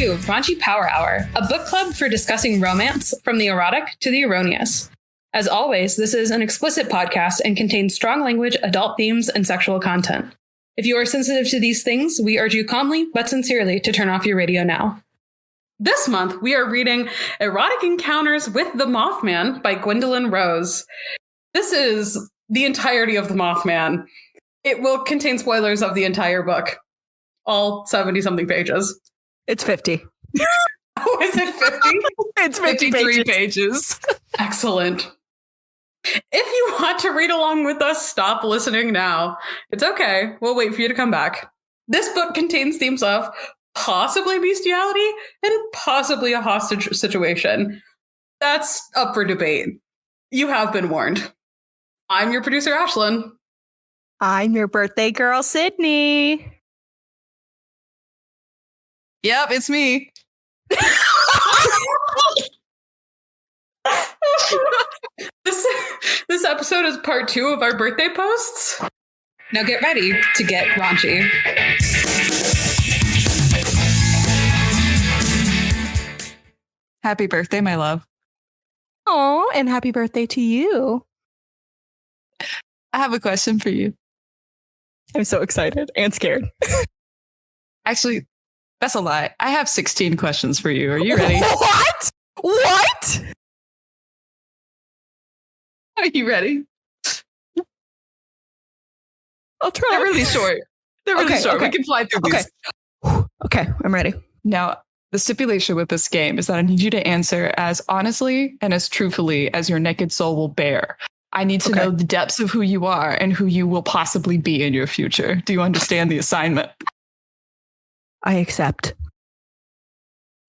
to Raunchy Power Hour, a book club for discussing romance from the erotic to the erroneous. As always, this is an explicit podcast and contains strong language, adult themes, and sexual content. If you are sensitive to these things, we urge you calmly but sincerely to turn off your radio now. This month, we are reading Erotic Encounters with the Mothman by Gwendolyn Rose. This is the entirety of the Mothman. It will contain spoilers of the entire book. All 70-something pages. It's 50. Oh, is it 50? It's 53 pages. Excellent. If you want to read along with us, stop listening now. It's okay. We'll wait for you to come back. This book contains themes of possibly bestiality and possibly a hostage situation. That's up for debate. You have been warned. I'm your producer, Ashlyn. I'm your birthday girl, Sydney. Yep, it's me. This episode is part 2 of our birthday posts. Now get ready to get raunchy. Happy birthday, my love. Oh, and happy birthday to you. I have a question for you. I'm so excited and scared. Actually, that's a lie. I have 16 questions for you. Are you ready? What? What? Are you ready? I'll try. They're really short. They're really short. Okay. We can fly through these. Okay, I'm ready. Now, the stipulation with this game is that I need you to answer as honestly and as truthfully as your naked soul will bear. I need to know the depths of who you are and who you will possibly be in your future. Do you understand the assignment? I accept.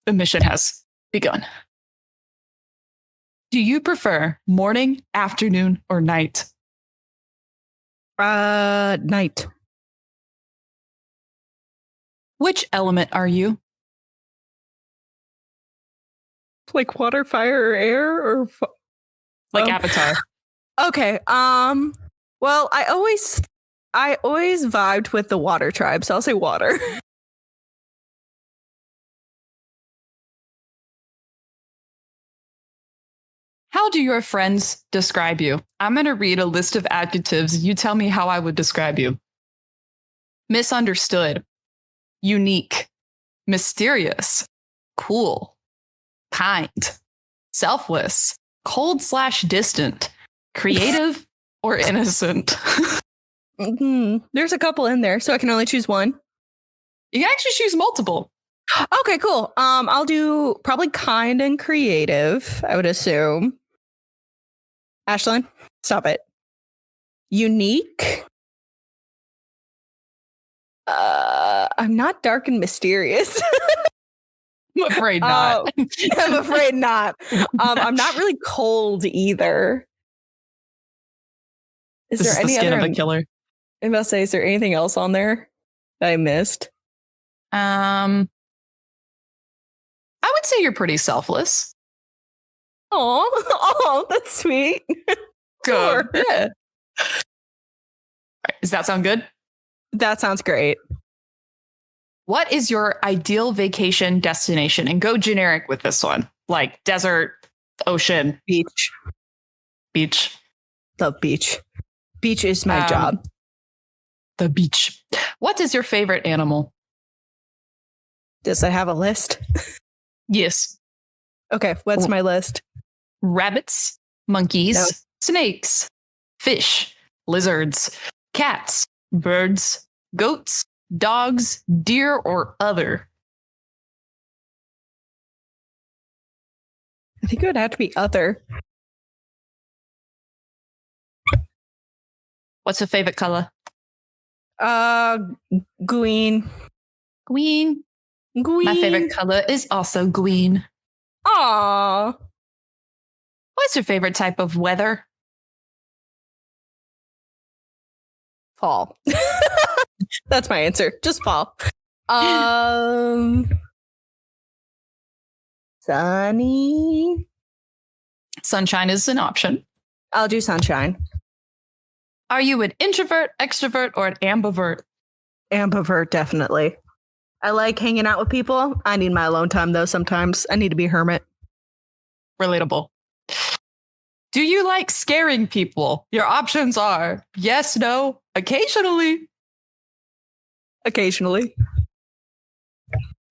The mission has begun. Do you prefer morning, afternoon, or night? Night. Which element are you? Like water, fire, or air, or Like Avatar. Okay. Well, I always vibed with the water tribe, so I'll say water. How do your friends describe you? I'm going to read a list of adjectives. You tell me how I would describe you. Misunderstood, unique, mysterious, cool, kind, selfless, cold/distant, creative, or innocent. There's a couple in there, so I can only choose one. You can actually choose multiple. Okay, cool. I'll do probably kind and creative, I would assume. Ashlyn, stop it. Unique. I'm not dark and mysterious. I'm afraid not. I'm afraid not. I'm not really cold either. Is This there is the any skin other? of a killer. I'm about to say, is there anything else on there that I missed? I would say you're pretty selfless. Oh, that's sweet. Good. Sure. Yeah. All right, does that sound good? That sounds great. What is your ideal vacation destination? And go generic with this one, like desert, ocean, Beach. beach. Love beach. Beach is my job. The beach. What is your favorite animal? Does it have a list? Yes. Okay, what's my list? Rabbits, monkeys, No. snakes, fish, lizards, cats, birds, goats, dogs, deer, or other. I think it would have to be other. What's your favorite color? Green. Green. Green. My favorite color is also green. Aww. What's your favorite type of weather? Fall. That's my answer. Just fall. Sunny. Sunshine is an option. I'll do sunshine. Are you an introvert, extrovert, or an ambivert? Ambivert, definitely. I like hanging out with people. I need my alone time, though, sometimes. I need to be a hermit. Relatable. Do you like scaring people? Your options are yes, no, occasionally. Occasionally.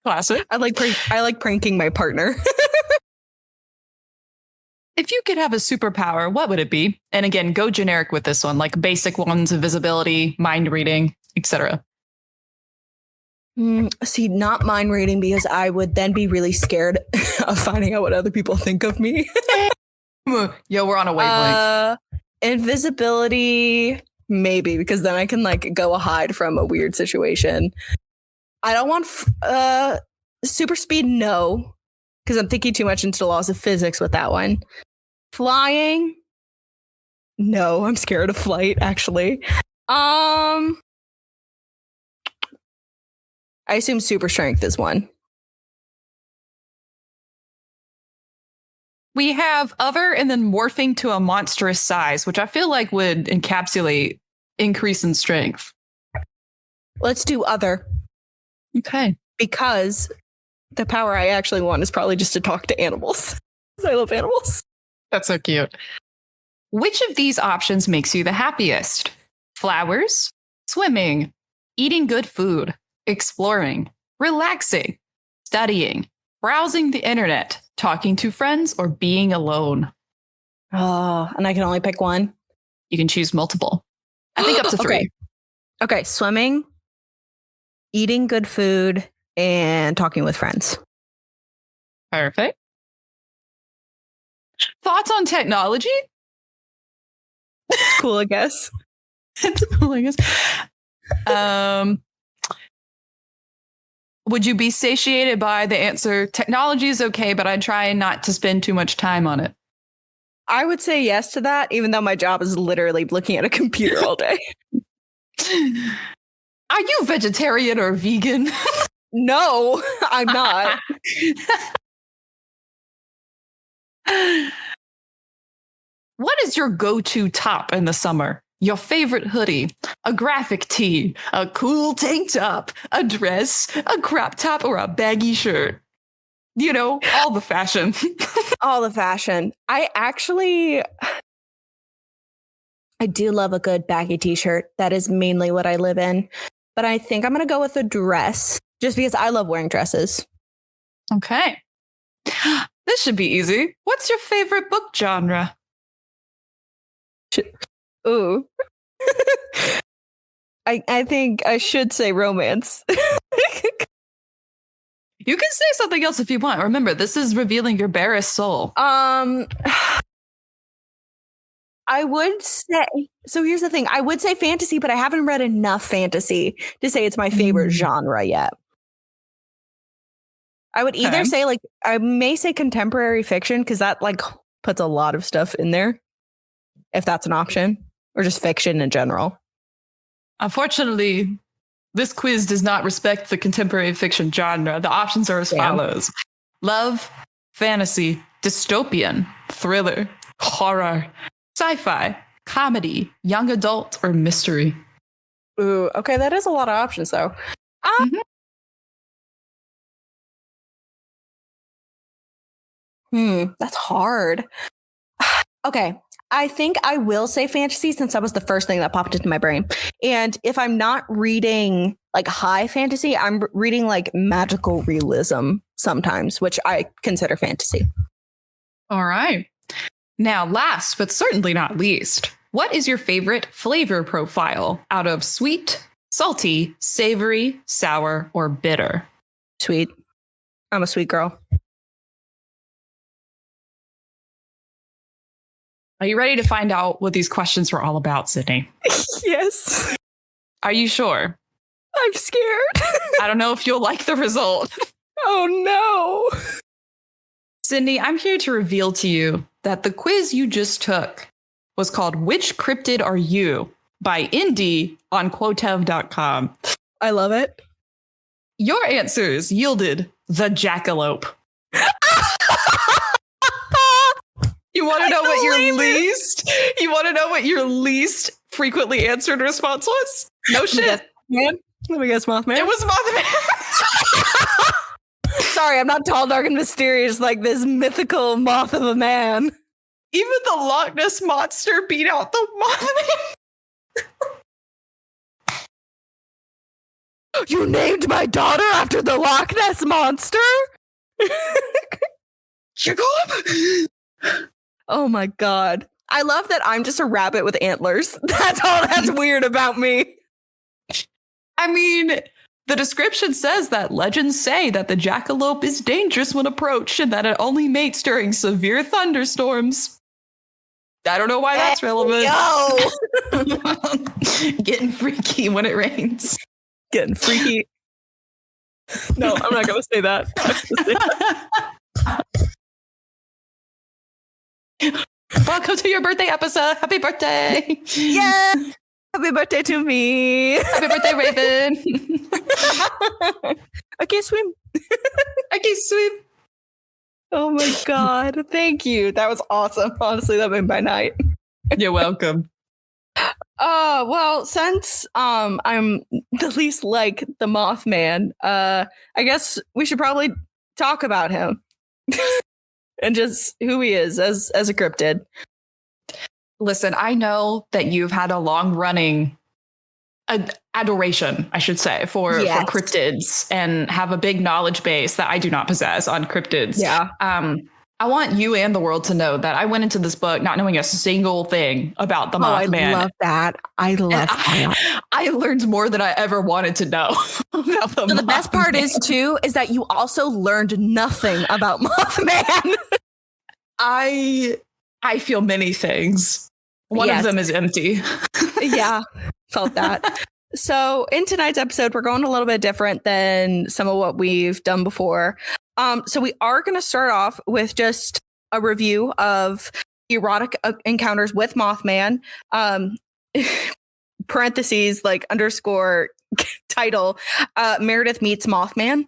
Classic. I like pranking my partner. If you could have a superpower, what would it be? And again, go generic with this one, like basic ones, invisibility, mind reading, etc. See, not mind reading, because I would then be really scared of finding out what other people think of me. Yo, we're on a wavelength. Invisibility, maybe, because then I can like go hide from a weird situation. I don't want super speed, no, because I'm thinking too much into the laws of physics with that one. Flying, no, I'm scared of flight, actually. I assume super strength is one. We have other and then morphing to a monstrous size, which I feel like would encapsulate increase in strength. Let's do other. Okay. Because the power I actually want is probably just to talk to animals. I love animals. That's so cute. Which of these options makes you the happiest? Flowers, swimming, eating good food, exploring, relaxing, studying, browsing the internet, talking to friends, or being alone? Oh, and I can only pick one? You can choose multiple. I think up to 3. Okay, swimming, eating good food, and talking with friends. Perfect. Thoughts on technology? It's cool, I guess. It's cool, I guess. Would you be satiated by the answer, technology is okay, but I try not to spend too much time on it? I would say yes to that, even though my job is literally looking at a computer all day. Are you vegetarian or vegan? No, I'm not. What is your go-to top in the summer? Your favorite hoodie, a graphic tee, a cool tank top, a dress, a crop top, or a baggy shirt? You know, all the fashion. All the fashion. I do love a good baggy t-shirt. That is mainly what I live in. But I think I'm going to go with a dress just because I love wearing dresses. Okay. This should be easy. What's your favorite book genre? Ooh. I think I should say romance. You can say something else if you want. Remember, this is revealing your barest soul. I would say, so here's the thing. I would say fantasy, but I haven't read enough fantasy to say it's my favorite genre yet. I would either say I may say contemporary fiction because that like puts a lot of stuff in there, if that's an option, or just fiction in general. Unfortunately, this quiz does not respect the contemporary fiction genre. The options are as follows: love, fantasy, dystopian, thriller, horror, sci-fi, comedy, young adult, or mystery. Ooh, okay, that is a lot of options though. That's hard. Okay, I think I will say fantasy since that was the first thing that popped into my brain. And if I'm not reading like high fantasy, I'm reading like magical realism sometimes, which I consider fantasy. All right. Now, last but certainly not least, what is your favorite flavor profile out of sweet, salty, savory, sour, or bitter? Sweet. I'm a sweet girl. Are you ready to find out what these questions were all about, Sydney? Yes. Are you sure? I'm scared. I don't know if you'll like the result. Oh no. Sydney, I'm here to reveal to you that the quiz you just took was called Which Cryptid Are You? By Indy on Quotev.com. I love it. Your answers yielded the jackalope. You want to know what your least? You want to know what your least frequently answered response was? No shit. Man, let me guess, Mothman. It was Mothman. sorry, I'm not tall, dark, and mysterious like this mythical moth of a man. Even the Loch Ness Monster beat out the Mothman. You named my daughter after the Loch Ness Monster? Jacob! Oh my god. I love that I'm just a rabbit with antlers. That's all that's weird about me. I mean, the description says that legends say that the jackalope is dangerous when approached and that it only mates during severe thunderstorms. I don't know why that's relevant. Getting freaky when it rains. Getting freaky. No, I'm not going to say that. Welcome to your birthday episode. Happy birthday. Yeah. Happy birthday to me. Happy birthday, Raven. I can't swim. I can't swim. Oh my god. Thank you. That was awesome. Honestly, that made my night. You're welcome. Well, since I'm the least like the Mothman, I guess we should probably talk about him. And just who he is as a cryptid. Listen, I know that you've had a long running adoration, I should say, for cryptids and have a big knowledge base that I do not possess on cryptids. Yeah. I want you and the world to know that I went into this book not knowing a single thing about the Mothman. I love that. I love that. I learned more than I ever wanted to know about the Mothman. The best part is that you also learned nothing about Mothman. I feel many things. One of them is empty. Yeah, felt that. So in tonight's episode, we're going a little bit different than some of what we've done before. So we are going to start off with just a review of erotic encounters with Mothman. Parentheses, like underscore title, Meredith meets Mothman.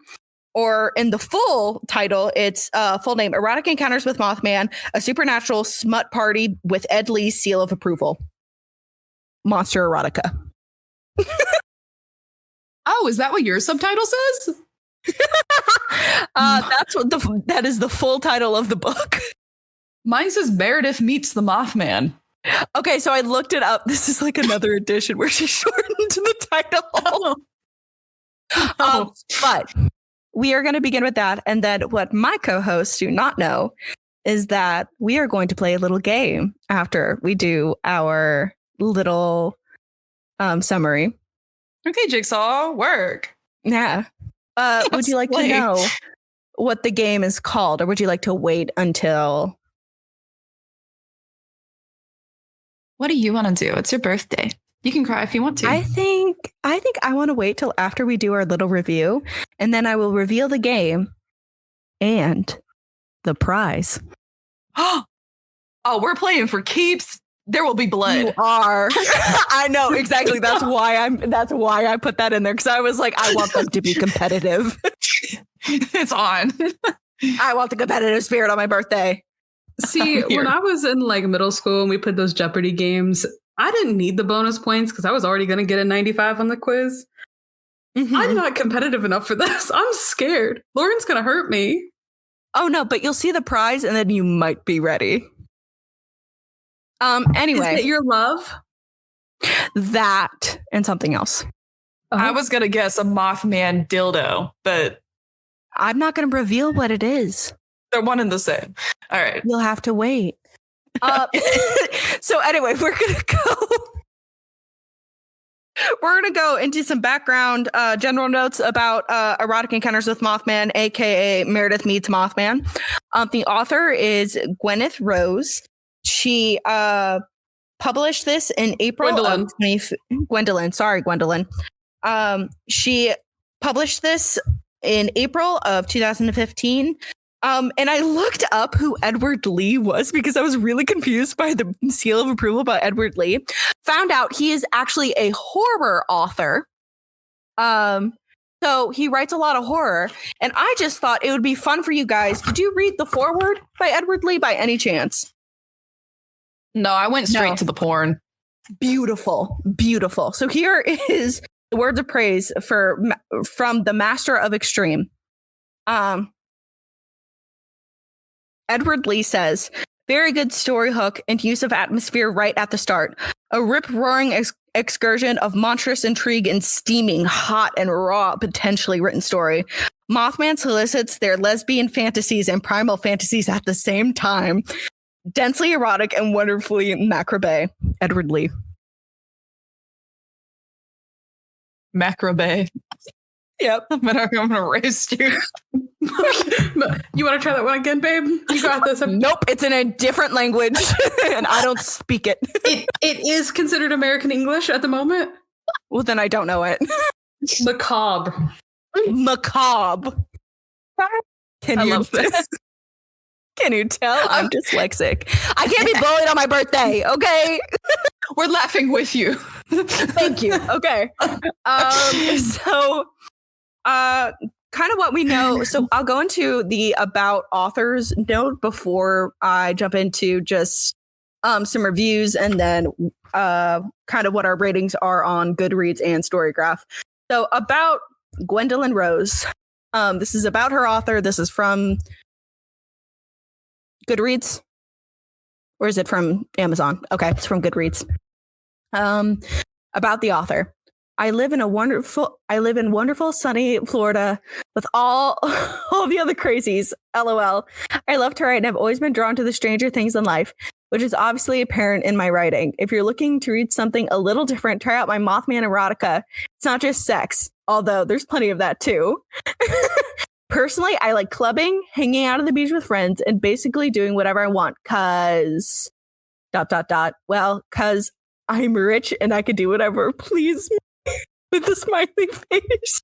Or in the full title, it's full name, Erotic Encounters with Mothman, a supernatural smut party with Ed Lee's seal of approval. Monster Erotica. Oh, is that what your subtitle says? That is the full title of the book. Mine says Meredith meets the Mothman. Okay, so I looked it up. This is like another edition where she shortened the title. But we are going to begin with that. And then what my co-hosts do not know is that we are going to play a little game after we do our little summary. Okay, Jigsaw, work. Yeah. Would you like to know what the game is called, or would you like to wait until... What do you want to do? It's your birthday. You can cry if you want to. I think I want to wait till after we do our little review, and then I will reveal the game and the prize. Oh, we're playing for keeps. There will be blood. You are. I know exactly. That's why I put that in there, because I was like, I want them to be competitive. It's on. I want the competitive spirit on my birthday. See, when I was in like middle school and we put those Jeopardy games, I didn't need the bonus points because I was already going to get a 95 on the quiz. Mm-hmm. I'm not competitive enough for this. I'm scared. Lauren's going to hurt me. Oh, no, but you'll see the prize and then you might be ready. Anyway. Is it your love? That and something else. I was going to guess a Mothman dildo, but I'm not going to reveal what it is. They're one and the same. All right. You'll have to wait. So anyway, we're gonna go into some background general notes about Erotic Encounters with Mothman, aka Meredith Meets Mothman. The author is Gwyneth Rose. She published this in April of Gwendolyn. Sorry, Gwendolyn. She published this in April of 2015. And I looked up who Edward Lee was because I was really confused by the seal of approval about Edward Lee. Found out he is actually a horror author. So he writes a lot of horror. And I just thought it would be fun for you guys. Did you read the foreword by Edward Lee by any chance? No, I went straight to the porn. Beautiful, beautiful. So here is the words of praise from the Master of Extreme. Edward Lee says, very good story hook and use of atmosphere right at the start. A rip-roaring excursion of monstrous intrigue and steaming, hot, and raw, potentially written story. Mothman solicits their lesbian fantasies and primal fantasies at the same time. Densely erotic and wonderfully macrobay. Edward Lee. Macrobay. Yep. I'm gonna roast you. You want to try that one again, babe? You got this. Nope, it's in a different language, and I don't speak it. It is considered American English at the moment. Well, then I don't know it. Macabre. Macabre. I love this. Can you tell I'm dyslexic? I can't be bullied on my birthday, okay? We're laughing with you. Thank you. Okay. Kind of what we know. So I'll go into the about authors note before I jump into just some reviews and then kind of what our ratings are on Goodreads and Storygraph. So about Gwendolyn Rose. This is about her author. This is from Goodreads. Or is it from Amazon? Okay, it's from Goodreads. About the author. I live in wonderful sunny Florida with all the other crazies. LOL. I love to write and I've always been drawn to the stranger things in life, which is obviously apparent in my writing. If you're looking to read something a little different, try out my Mothman erotica. It's not just sex, although there's plenty of that too. Personally, I like clubbing, hanging out at the beach with friends, and basically doing whatever I want cause ... Well, cause I'm rich and I can do whatever please me. With a smiley face.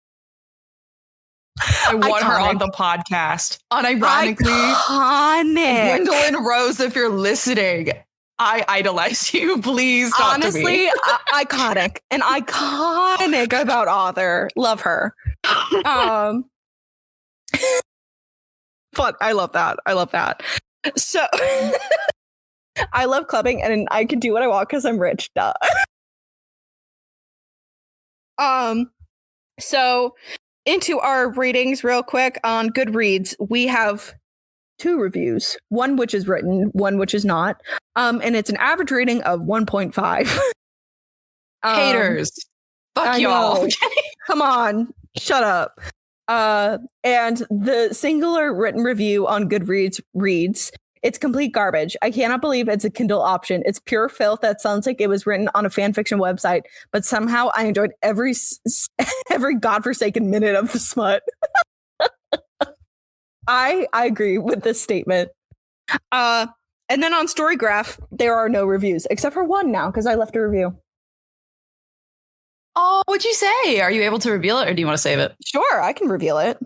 I want her on the podcast. Unironically, iconic. Gwendolyn Rose, if you're listening, I idolize you. Please talk honestly, to me. Iconic. An iconic about author. Love her. Fun. I love that. So I love clubbing and I can do what I want because I'm rich. Duh. So into our ratings real quick on Goodreads, we have 2 reviews, one which is written, one which is not. And it's an average rating of 1.5. Haters. Fuck y'all. Come on. Shut up. And the singular written review on Goodreads reads, it's complete garbage. I cannot believe it's a Kindle option. It's pure filth that sounds like it was written on a fanfiction website, but somehow I enjoyed every godforsaken minute of the smut. I agree with this statement. And then on Storygraph, there are no reviews, except for one now, because I left a review. Oh, what'd you say? Are you able to reveal it or do you want to save it? Sure, I can reveal it.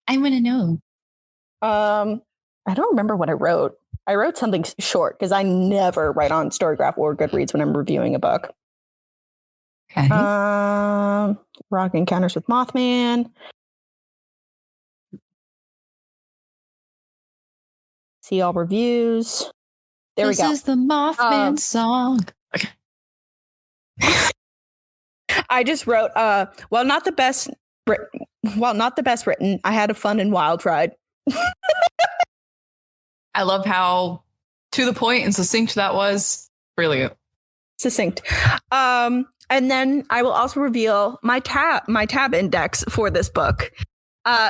I want to know. I don't remember what I wrote. I wrote something short because I never write on Storygraph or Goodreads when I'm reviewing a book. Okay. Rock Encounters with Mothman. See all reviews. There we go. This is the Mothman song. Okay. I just wrote, while not the best written, I had a fun and wild ride. I love how to the point and succinct that was. Brilliant. Succinct. And then I will also reveal my tab index for this book.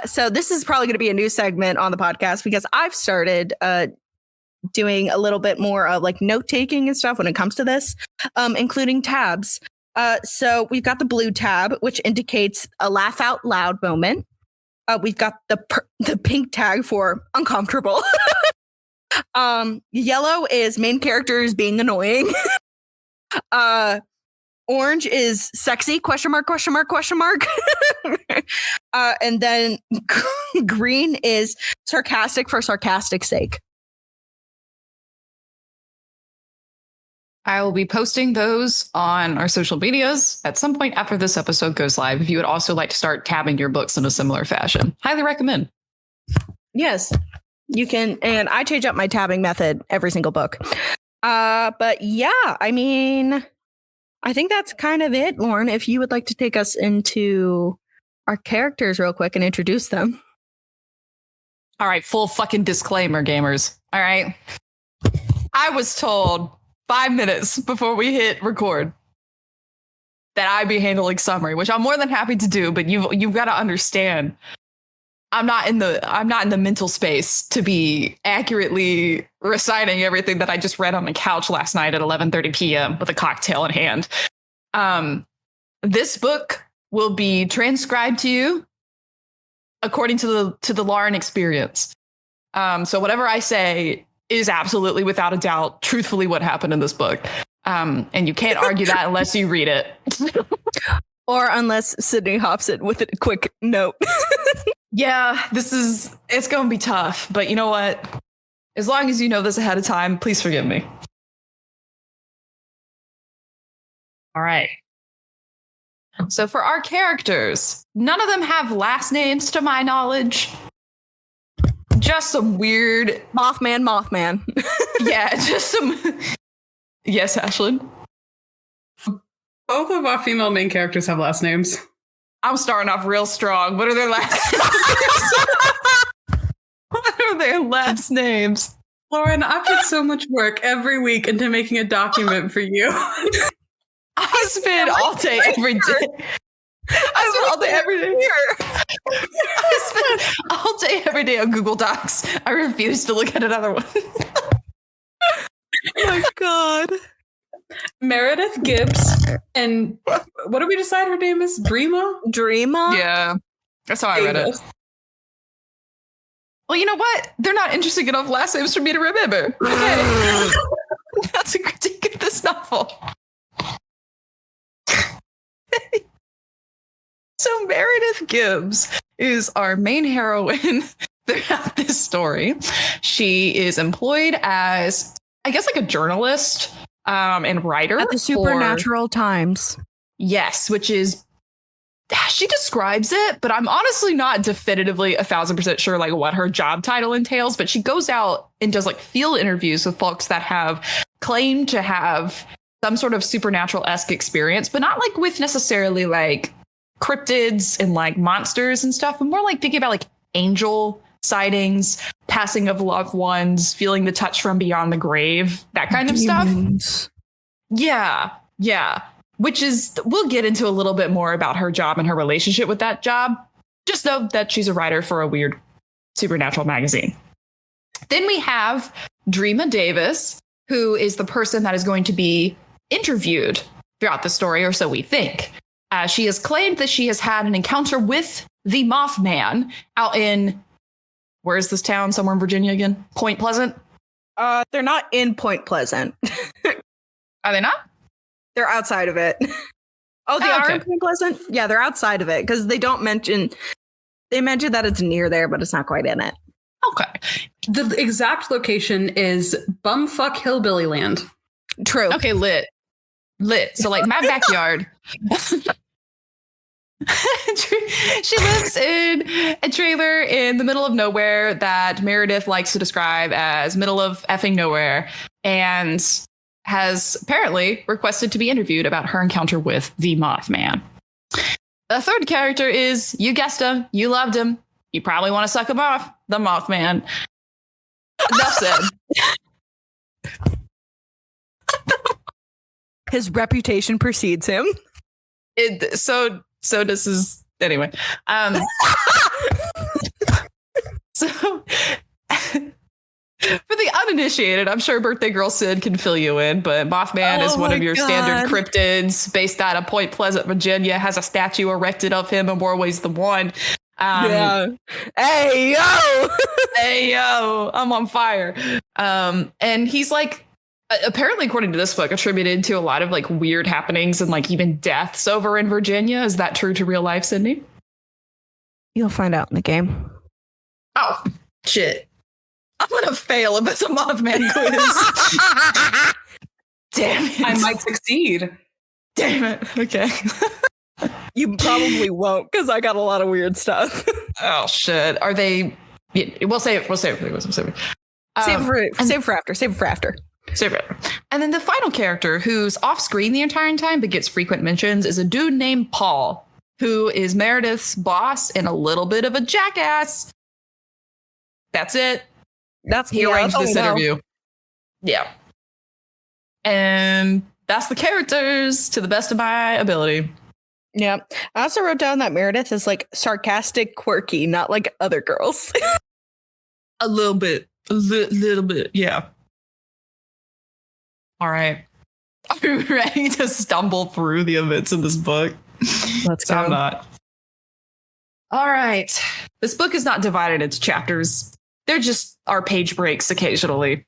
So this is probably going to be a new segment on the podcast because I've started doing a little bit more of like note taking and stuff when it comes to this, including tabs. So we've got the blue tab, which indicates a laugh out loud moment. We've got the pink tag for uncomfortable. Yellow is main characters being annoying. Orange is sexy, ? And then green is sarcastic for sarcastic's sake. I will be posting those on our social medias at some point after this episode goes live. If you would also like to start tabbing your books in a similar fashion, highly recommend. Yes, you can. And I change up my tabbing method every single book. But yeah, I mean, I think that's kind of it, Lauren. If you would like to take us into our characters real quick and introduce them. All right, full fucking disclaimer, gamers. All right. I was told 5 minutes before we hit record that I'd be handling summary, which I'm more than happy to do, but you've got to understand I'm not in the mental space to be accurately reciting everything that I just read on the couch last night at 11:30 p.m. with a cocktail in hand. This book will be transcribed to you according to the Lauren experience. So whatever I say is absolutely, without a doubt, truthfully what happened in this book. And you can't argue that unless you read it. Or unless Sydney hops it with a quick note. Yeah, it's going to be tough. But you know what? As long as you know this ahead of time, please forgive me. All right. So for our characters, none of them have last names to my knowledge. Just some weird... Mothman. Yeah, just some... Yes, Ashlyn? Both of our female main characters have last names. I'm starting off real strong. What are their last names? What are their last names? Lauren, I put so much work every week into making a document for you. I spend all day every day. I spend all day every day. I spend all day every day on Google Docs. I refuse to look at another one. Oh my God. Meredith Gibbs. And what did we decide her name is? Dreama? Yeah. That's how I read it. Well, you know what? They're not interesting enough last names for me to remember. Okay. That's a critique of this novel. So Meredith Gibbs is our main heroine throughout this story. She is employed as, I guess, like a journalist and writer at the Supernatural Times. Yes, which is, she describes it, but I'm honestly not definitively 1,000% sure like what her job title entails. But she goes out and does like field interviews with folks that have claimed to have some sort of supernatural-esque experience, but not like with necessarily like cryptids and like monsters and stuff, but more like thinking about like angel sightings, passing of loved ones, feeling the touch from beyond the grave, that kind of stuff. Yeah. Which is, we'll get into a little bit more about her job and her relationship with that job. Just know that she's a writer for a weird supernatural magazine. Then we have Dreama Davis, who is the person that is going to be interviewed throughout the story, or so we think. She has claimed that she has had an encounter with the Mothman out in, where is this town? Somewhere in Virginia again? Point Pleasant? They're not in Point Pleasant. Are they not? They're outside of it. Oh, they are in Point Pleasant? Yeah, they're outside of it because they mention that it's near there, but it's not quite in it. Okay. The exact location is Bumfuck Hillbilly Land. True. Okay, lit. So like my backyard. She lives in a trailer in the middle of nowhere that Meredith likes to describe as middle of effing nowhere, and has apparently requested to be interviewed about her encounter with the Mothman. The third character is, you guessed him, you loved him, you probably want to suck him off, the Mothman. Enough said. His reputation precedes him. So this is anyway. So for the uninitiated, I'm sure Birthday Girl Sid can fill you in, but Mothman is one of your standard cryptids based out of Point Pleasant, Virginia. Has a statue erected of him in more ways than one. Yeah. Hey yo, I'm on fire. And he's like, apparently, according to this book, attributed to a lot of like weird happenings and like even deaths over in Virginia. Is that true to real life, Sydney? You'll find out in the game. Oh, shit. I'm going to fail if it's a Mothman quiz. Damn it. I might succeed. Damn it. Okay. You probably won't, because I got a lot of weird stuff. Oh, shit. Are they... Yeah, we'll save it. Save it for after. And then the final character who's off screen the entire time but gets frequent mentions is a dude named Paul, who is Meredith's boss and a little bit of a jackass. That's it. That's He arranged that's this all we know. interview. Yeah. And that's the characters to the best of my ability. Yeah. I also wrote down that Meredith is like sarcastic, quirky, not like other girls. A little bit. Little bit. Yeah. All right. Are you ready to stumble through the events in this book? Let's I'm not. All right. This book is not divided into chapters. They're just our page breaks occasionally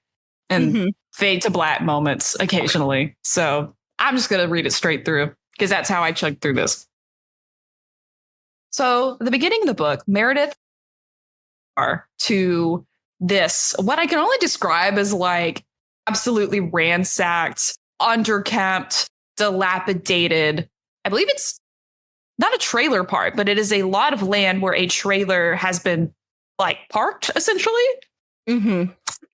and fade to black moments occasionally. So I'm just going to read it straight through because that's how I chugged through this. So at the beginning of the book, Meredith are to this, what I can only describe as like absolutely ransacked, underkept, dilapidated. I believe it's not a trailer park, but it is a lot of land where a trailer has been like parked essentially.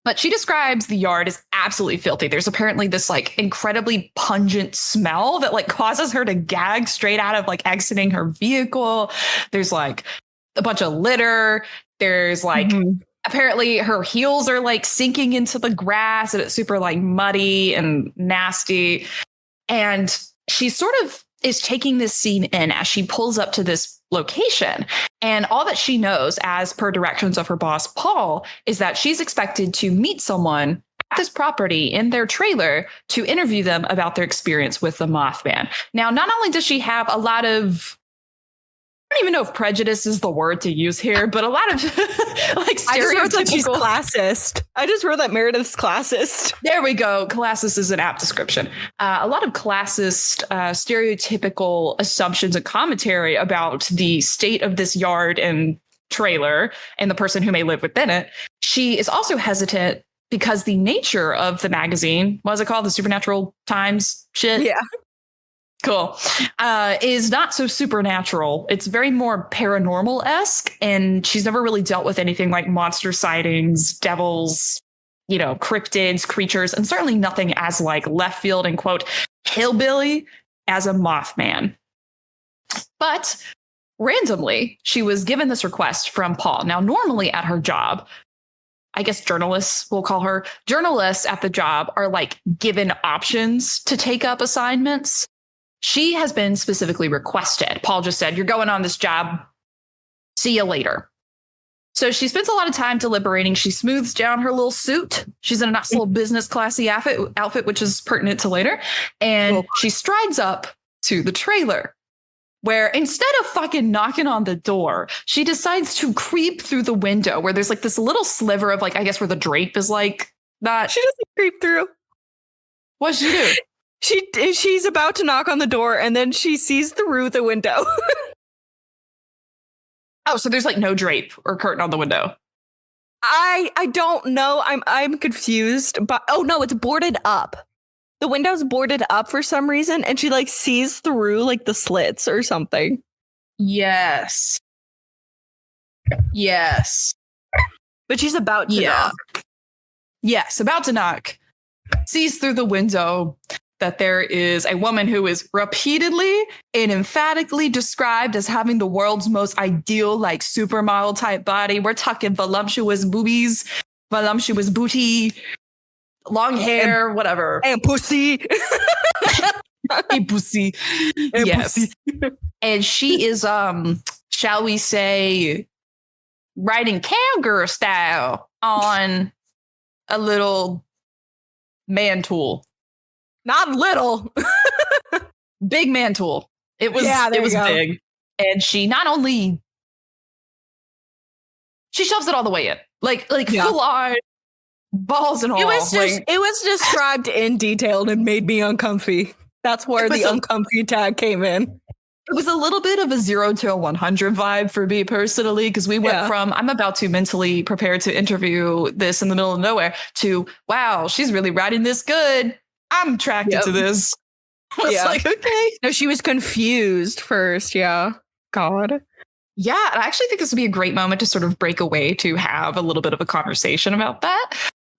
But she describes the yard as absolutely filthy. There's apparently this like incredibly pungent smell that like causes her to gag straight out of like exiting her vehicle. There's like a bunch of litter. There's like apparently her heels are like sinking into the grass and it's super like muddy and nasty. And she sort of is taking this scene in as she pulls up to this location. And all that she knows, as per directions of her boss, Paul, is that she's expected to meet someone at this property in their trailer to interview them about their experience with the Mothman. Now, not only does she have a lot of, I don't even know if prejudice is the word to use here, but a lot of like stereotypical. I just wrote that she's classist. I just wrote that Meredith's classist. There we go. Classist is an apt description. A lot of classist, stereotypical assumptions and commentary about the state of this yard and trailer and the person who may live within it. She is also hesitant because the nature of the magazine, what is it called? The Supernatural Times shit? Yeah. Cool. Is not so supernatural. It's very more paranormal-esque, and she's never really dealt with anything like monster sightings, devils, you know, cryptids, creatures, and certainly nothing as like left field and quote hillbilly as a Mothman. But randomly, she was given this request from Paul. Now, normally at her job, I guess journalists, we'll call her, journalists at the job are like given options to take up assignments. She has been specifically requested. Paul just said, you're going on this job. See you later. So she spends a lot of time deliberating. She smooths down her little suit. She's in a nice little business classy outfit, which is pertinent to later. And she strides up to the trailer where instead of fucking knocking on the door, she decides to creep through the window where there's like this little sliver of like, I guess where the drape is like that. She doesn't creep through. What'd she do? She's about to knock on the door and then she sees through the window. Oh, so there's like no drape or curtain on the window. I don't know. I'm confused. But oh no, it's boarded up. The window's boarded up for some reason, and she like sees through like the slits or something. Yes. But she's about to knock. Yes, about to knock. Sees through the window that there is a woman who is repeatedly and emphatically described as having the world's most ideal, like supermodel type body. We're talking voluptuous boobies, voluptuous booty, long hair, and, whatever. And pussy. And pussy. And yes. pussy. And she is, shall we say, riding cowgirl style on a little man tool. Not little. Big man tool. It was big. And she not only she shoves it all the way in. Like full on balls and all. It was described in detail and made me uncomfy. That's where the uncomfy tag came in. It was a little bit of a 0 to a 100 vibe for me personally, because we went from I'm about to mentally prepare to interview this in the middle of nowhere to wow, she's really riding this good. I'm attracted to this. I was like, okay. No, she was confused first. Yeah. God. Yeah. And I actually think this would be a great moment to sort of break away to have a little bit of a conversation about that.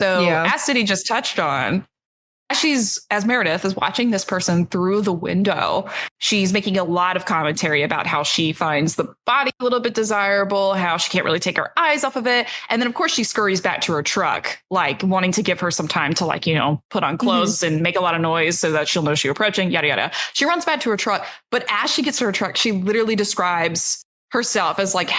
So as City just touched on, as Meredith is watching this person through the window, she's making a lot of commentary about how she finds the body a little bit desirable, how she can't really take her eyes off of it. And then, of course, she scurries back to her truck, like wanting to give her some time to, like, you know, put on clothes and make a lot of noise so that she'll know she's approaching, yada, yada. She runs back to her truck. But as she gets to her truck, she literally describes herself as like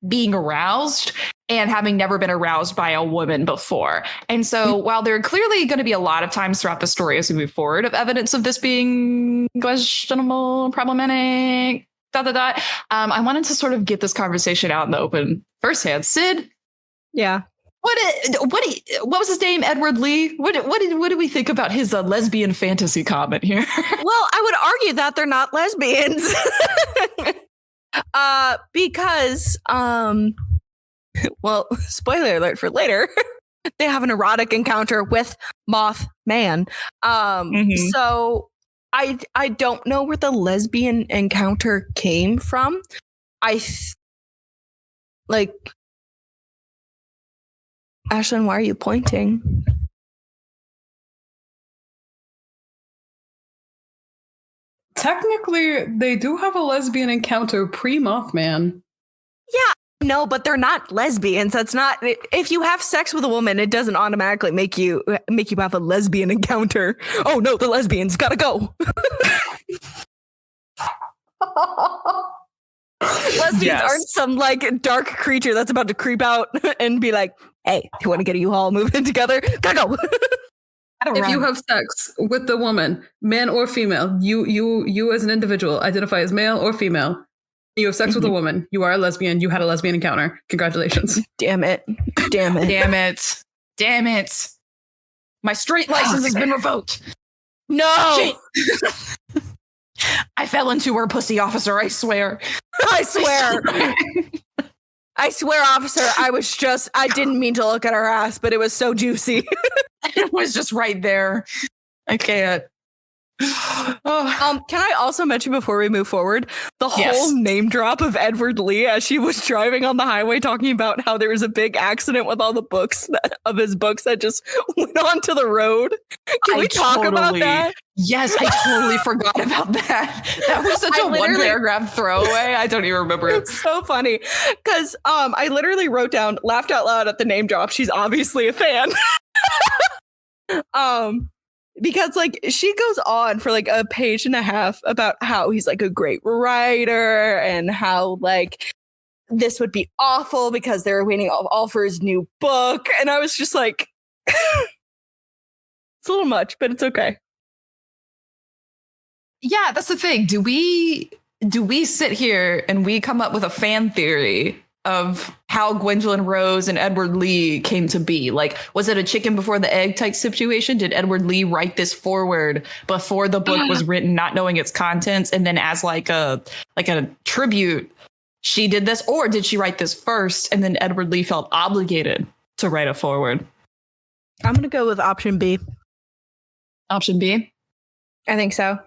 being aroused and having never been aroused by a woman before. And so while there are clearly going to be a lot of times throughout the story as we move forward of evidence of this being questionable, problematic, I wanted to sort of get this conversation out in the open firsthand. Sid? Yeah. What was his name? Edward Lee? What do we think about his lesbian fantasy comment here? Well, I would argue that they're not lesbians. Because well, spoiler alert for later, they have an erotic encounter with Mothman. So I don't know where the lesbian encounter came from. Like, Ashlyn, why are you pointing? Technically, they do have a lesbian encounter pre-Mothman. Yeah, no, but they're not lesbians. That's not. If you have sex with a woman, it doesn't automatically make you have a lesbian encounter. Oh no, the lesbians gotta go. Lesbians aren't some like dark creature that's about to creep out and be like, "Hey, you want to get a U-Haul moving together? Gotta go." If you have sex with the woman, man or female, you as an individual identify as male or female. You have sex with a woman. You are a lesbian. You had a lesbian encounter. Congratulations. Damn it. My straight license has been revoked. No. I fell into her pussy, officer. I swear. I swear, officer, I didn't mean to look at her ass, but it was so juicy. It was just right there. I can't. Can I also mention before we move forward the whole name drop of Edward Lee as she was driving on the highway talking about how there was a big accident with all the books of his books that just went onto the road? Can we talk about that? Yes, I totally forgot about that. That was such a one paragraph throwaway. I don't even remember it. It's so funny because I literally wrote down, laughed out loud at the name drop. She's obviously a fan. Because like she goes on for like a page and a half about how he's like a great writer and how like this would be awful because they're waiting all for his new book. And I was just like, it's a little much, but it's okay. Yeah, that's the thing. Do we sit here and we come up with a fan theory of how Gwendolyn Rose and Edward Lee came to be? Like, was it a chicken before the egg type situation? Did Edward Lee write this forward before the book was written, not knowing its contents, and then as like a tribute, she did this? Or did she write this first and then Edward Lee felt obligated to write a forward? I'm gonna go with option B. Option B? I think so.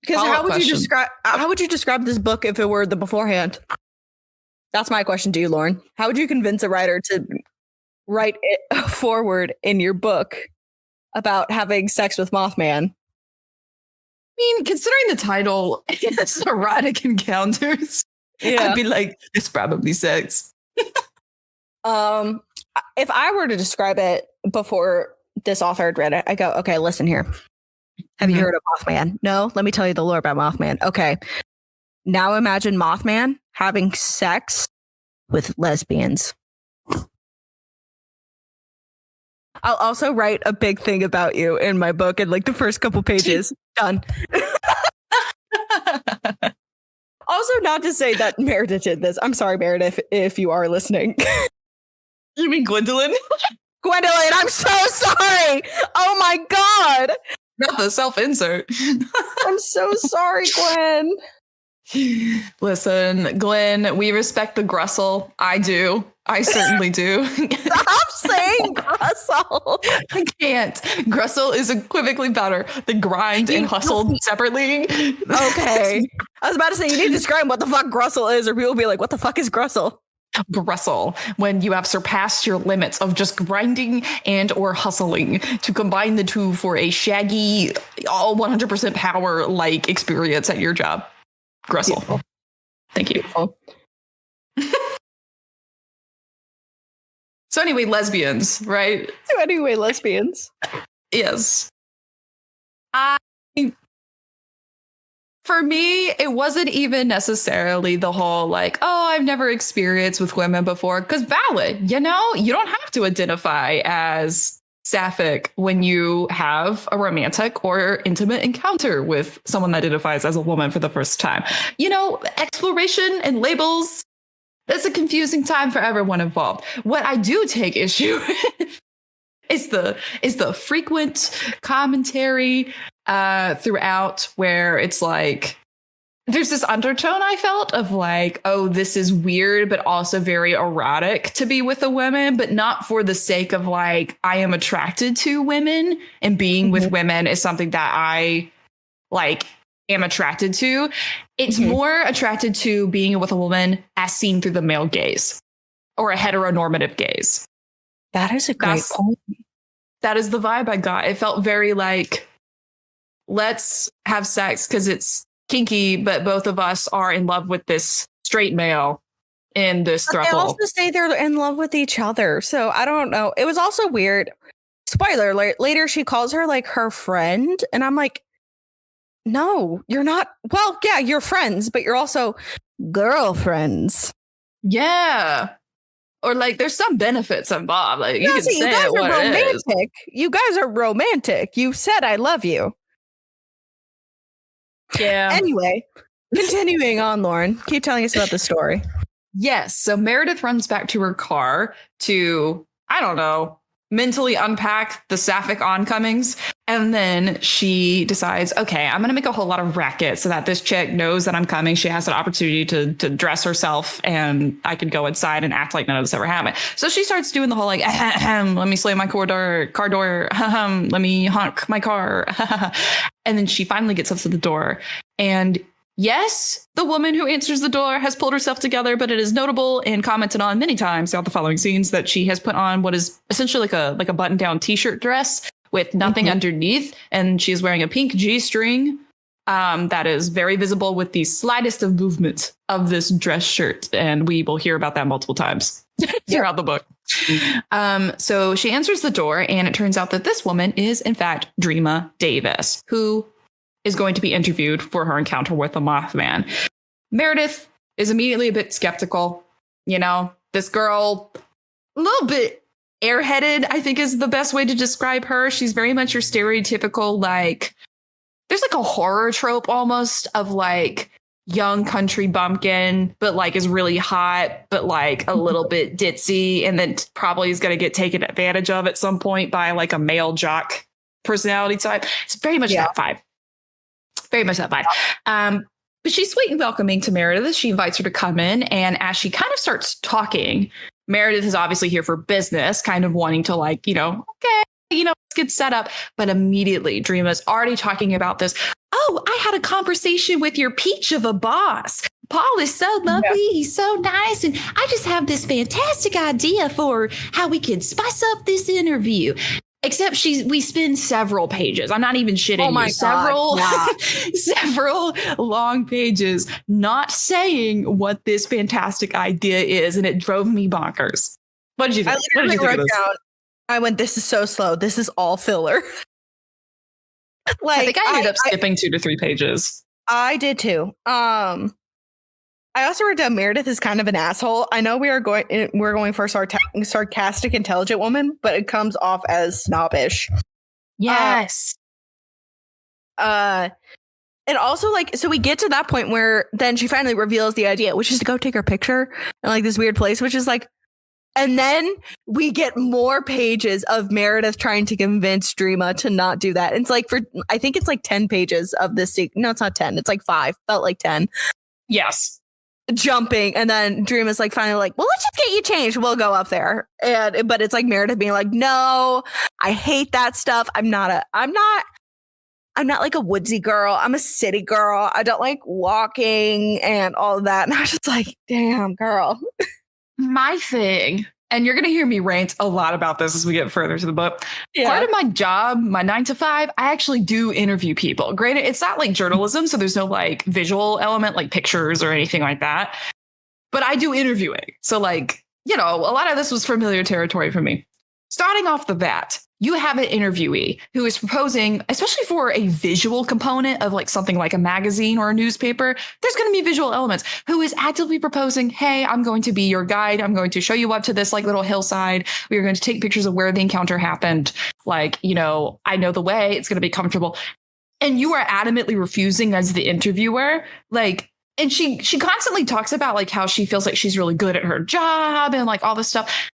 Because how would you describe this book if it were the beforehand? That's my question to you, Lauren. How would you convince a writer to write it forward in your book about having sex with Mothman? I mean, considering the title, it's erotic encounters. Yeah. I'd be like, it's probably sex. If I were to describe it before this author had read it, I go, okay, listen here. Have you heard of Mothman? No? Let me tell you the lore about Mothman. Okay. Now imagine Mothman having sex with lesbians. I'll also write a big thing about you in my book in like the first couple pages. Done. Also, not to say that Meredith did this. I'm sorry, Meredith, if you are listening. You mean Gwendolyn? Gwendolyn, I'm so sorry. Oh my God. Not the self-insert. I'm so sorry, Gwen. Listen, Glenn, we respect the Grussel. I do. I certainly do. Stop saying Grussel. I can't. Grussel is equivocally better than grind and hustled separately. Okay. I was about to say, you need to describe what the fuck Grussel is, or people will be like, what the fuck is Grussel? bristle when you have surpassed your limits of just grinding and or hustling to combine the two for a shaggy, all 100% power like experience at your job. Gristle. Beautiful. Thank you. Beautiful. So anyway, lesbians, right? So anyway, lesbians. Yes. For me, it wasn't even necessarily the whole like, oh, I've never experienced with women before. Because valid, you know, you don't have to identify as sapphic when you have a romantic or intimate encounter with someone that identifies as a woman for the first time. You know, exploration and labels, that's a confusing time for everyone involved. What I do take issue with is the frequent commentary throughout where it's like there's this undertone I felt of like, oh, this is weird, but also very erotic to be with a woman, but not for the sake of like, I am attracted to women and being with women is something that I like am attracted to. It's more attracted to being with a woman as seen through the male gaze or a heteronormative gaze. That is a great point. That is the vibe I got. It felt very like, let's have sex because it's kinky, but both of us are in love with this straight male in this throuple. They also say they're in love with each other. So I don't know. It was also weird. Spoiler alert, later she calls her like her friend. And I'm like, no, you're not. Well, yeah, you're friends, but you're also girlfriends. Yeah. Or like there's some benefits involved. Like you can say you guys it are what it is. romantic. You guys are romantic. You said I love you. Yeah. Anyway, continuing on, Lauren. Keep telling us about the story. Yes. So Meredith runs back to her car to, I don't know, mentally unpack the sapphic oncomings. And then she decides, okay, I'm going to make a whole lot of racket so that this chick knows that I'm coming. She has an opportunity to dress herself and I can go inside and act like none of this ever happened. So she starts doing the whole like, let me slam my car door, let me honk my car. And then she finally gets up to the door. And yes, the woman who answers the door has pulled herself together, but it is notable and commented on many times throughout the following scenes that she has put on what is essentially like a button-down t-shirt dress with nothing underneath, and she's wearing a pink G-string that is very visible with the slightest of movement of this dress shirt, and we will hear about that multiple times throughout the book. So she answers the door, and it turns out that this woman is, in fact, Dreama Davis, who is going to be interviewed for her encounter with the Mothman. Meredith is immediately a bit skeptical. You know, this girl, a little bit airheaded, I think is the best way to describe her. She's very much your stereotypical, like, there's like a horror trope almost of like young country bumpkin, but like is really hot, but like a little bit ditzy, and then probably is going to get taken advantage of at some point by like a male jock personality type. It's very much that vibe. Very much that vibe. But she's sweet and welcoming to Meredith. She invites her to come in. And as she kind of starts talking, Meredith is obviously here for business, kind of wanting to like, you know, okay, you know, let's get set up. But immediately Dreama's already talking about this. Oh, I had a conversation with your peach of a boss. Paul is so lovely. Yeah. He's so nice. And I just have this fantastic idea for how we could spice up this interview. Except we spend several pages. I'm not even shitting you. Several long pages not saying what this fantastic idea is. And it drove me bonkers. What did you think? I literally wrote down, I went, this is so slow. This is all filler. Like, I think I ended up skipping 2 to 3 pages. I did too. I also wrote down Meredith is kind of an asshole. I know we're going for a sarcastic, intelligent woman, but it comes off as snobbish. Yes. And also, like, so we get to that point where then she finally reveals the idea, which is to go take her picture in like this weird place, which is like, and then we get more pages of Meredith trying to convince Dreama to not do that. And it's like I think it's like 10 pages of this. No, it's not 10. It's like 5. Felt like 10. Yes. Jumping, and then Dream is like finally like, well, let's just get you changed, we'll go up there. But it's like Meredith being like, no, I hate that stuff. I'm not like a woodsy girl. I'm a city girl. I don't like walking and all of that. And I was just like, damn, girl. my thing, and you're going to hear me rant a lot about this as we get further to the book. Yeah. Part of my job, my 9 to 5, I actually do interview people. Granted, it's not like journalism, so there's no like visual element like pictures or anything like that. But I do interviewing. So like, you know, a lot of this was familiar territory for me. Starting off the bat, you have an interviewee who is proposing, especially for a visual component of like something like a magazine or a newspaper, there's going to be visual elements, who is actively proposing, hey, I'm going to be your guide. I'm going to show you up to this like little hillside. We are going to take pictures of where the encounter happened. Like, you know, I know the way, it's going to be comfortable. And you are adamantly refusing as the interviewer, like, and she constantly talks about like how she feels like she's really good at her job and like all this stuff.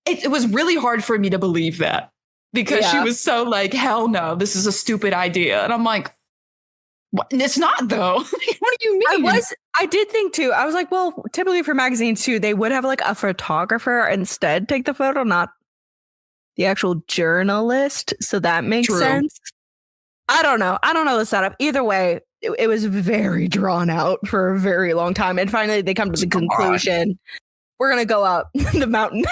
It was really hard for me to believe that because she was so like, hell no, this is a stupid idea. And I'm like, what? It's not though. What do you mean? I did think too. I was like, well, typically for magazines too, they would have like a photographer instead take the photo, not the actual journalist. So that makes sense. I don't know the setup. Either way, it was very drawn out for a very long time. And finally they come to the conclusion, we're going to go up the mountain.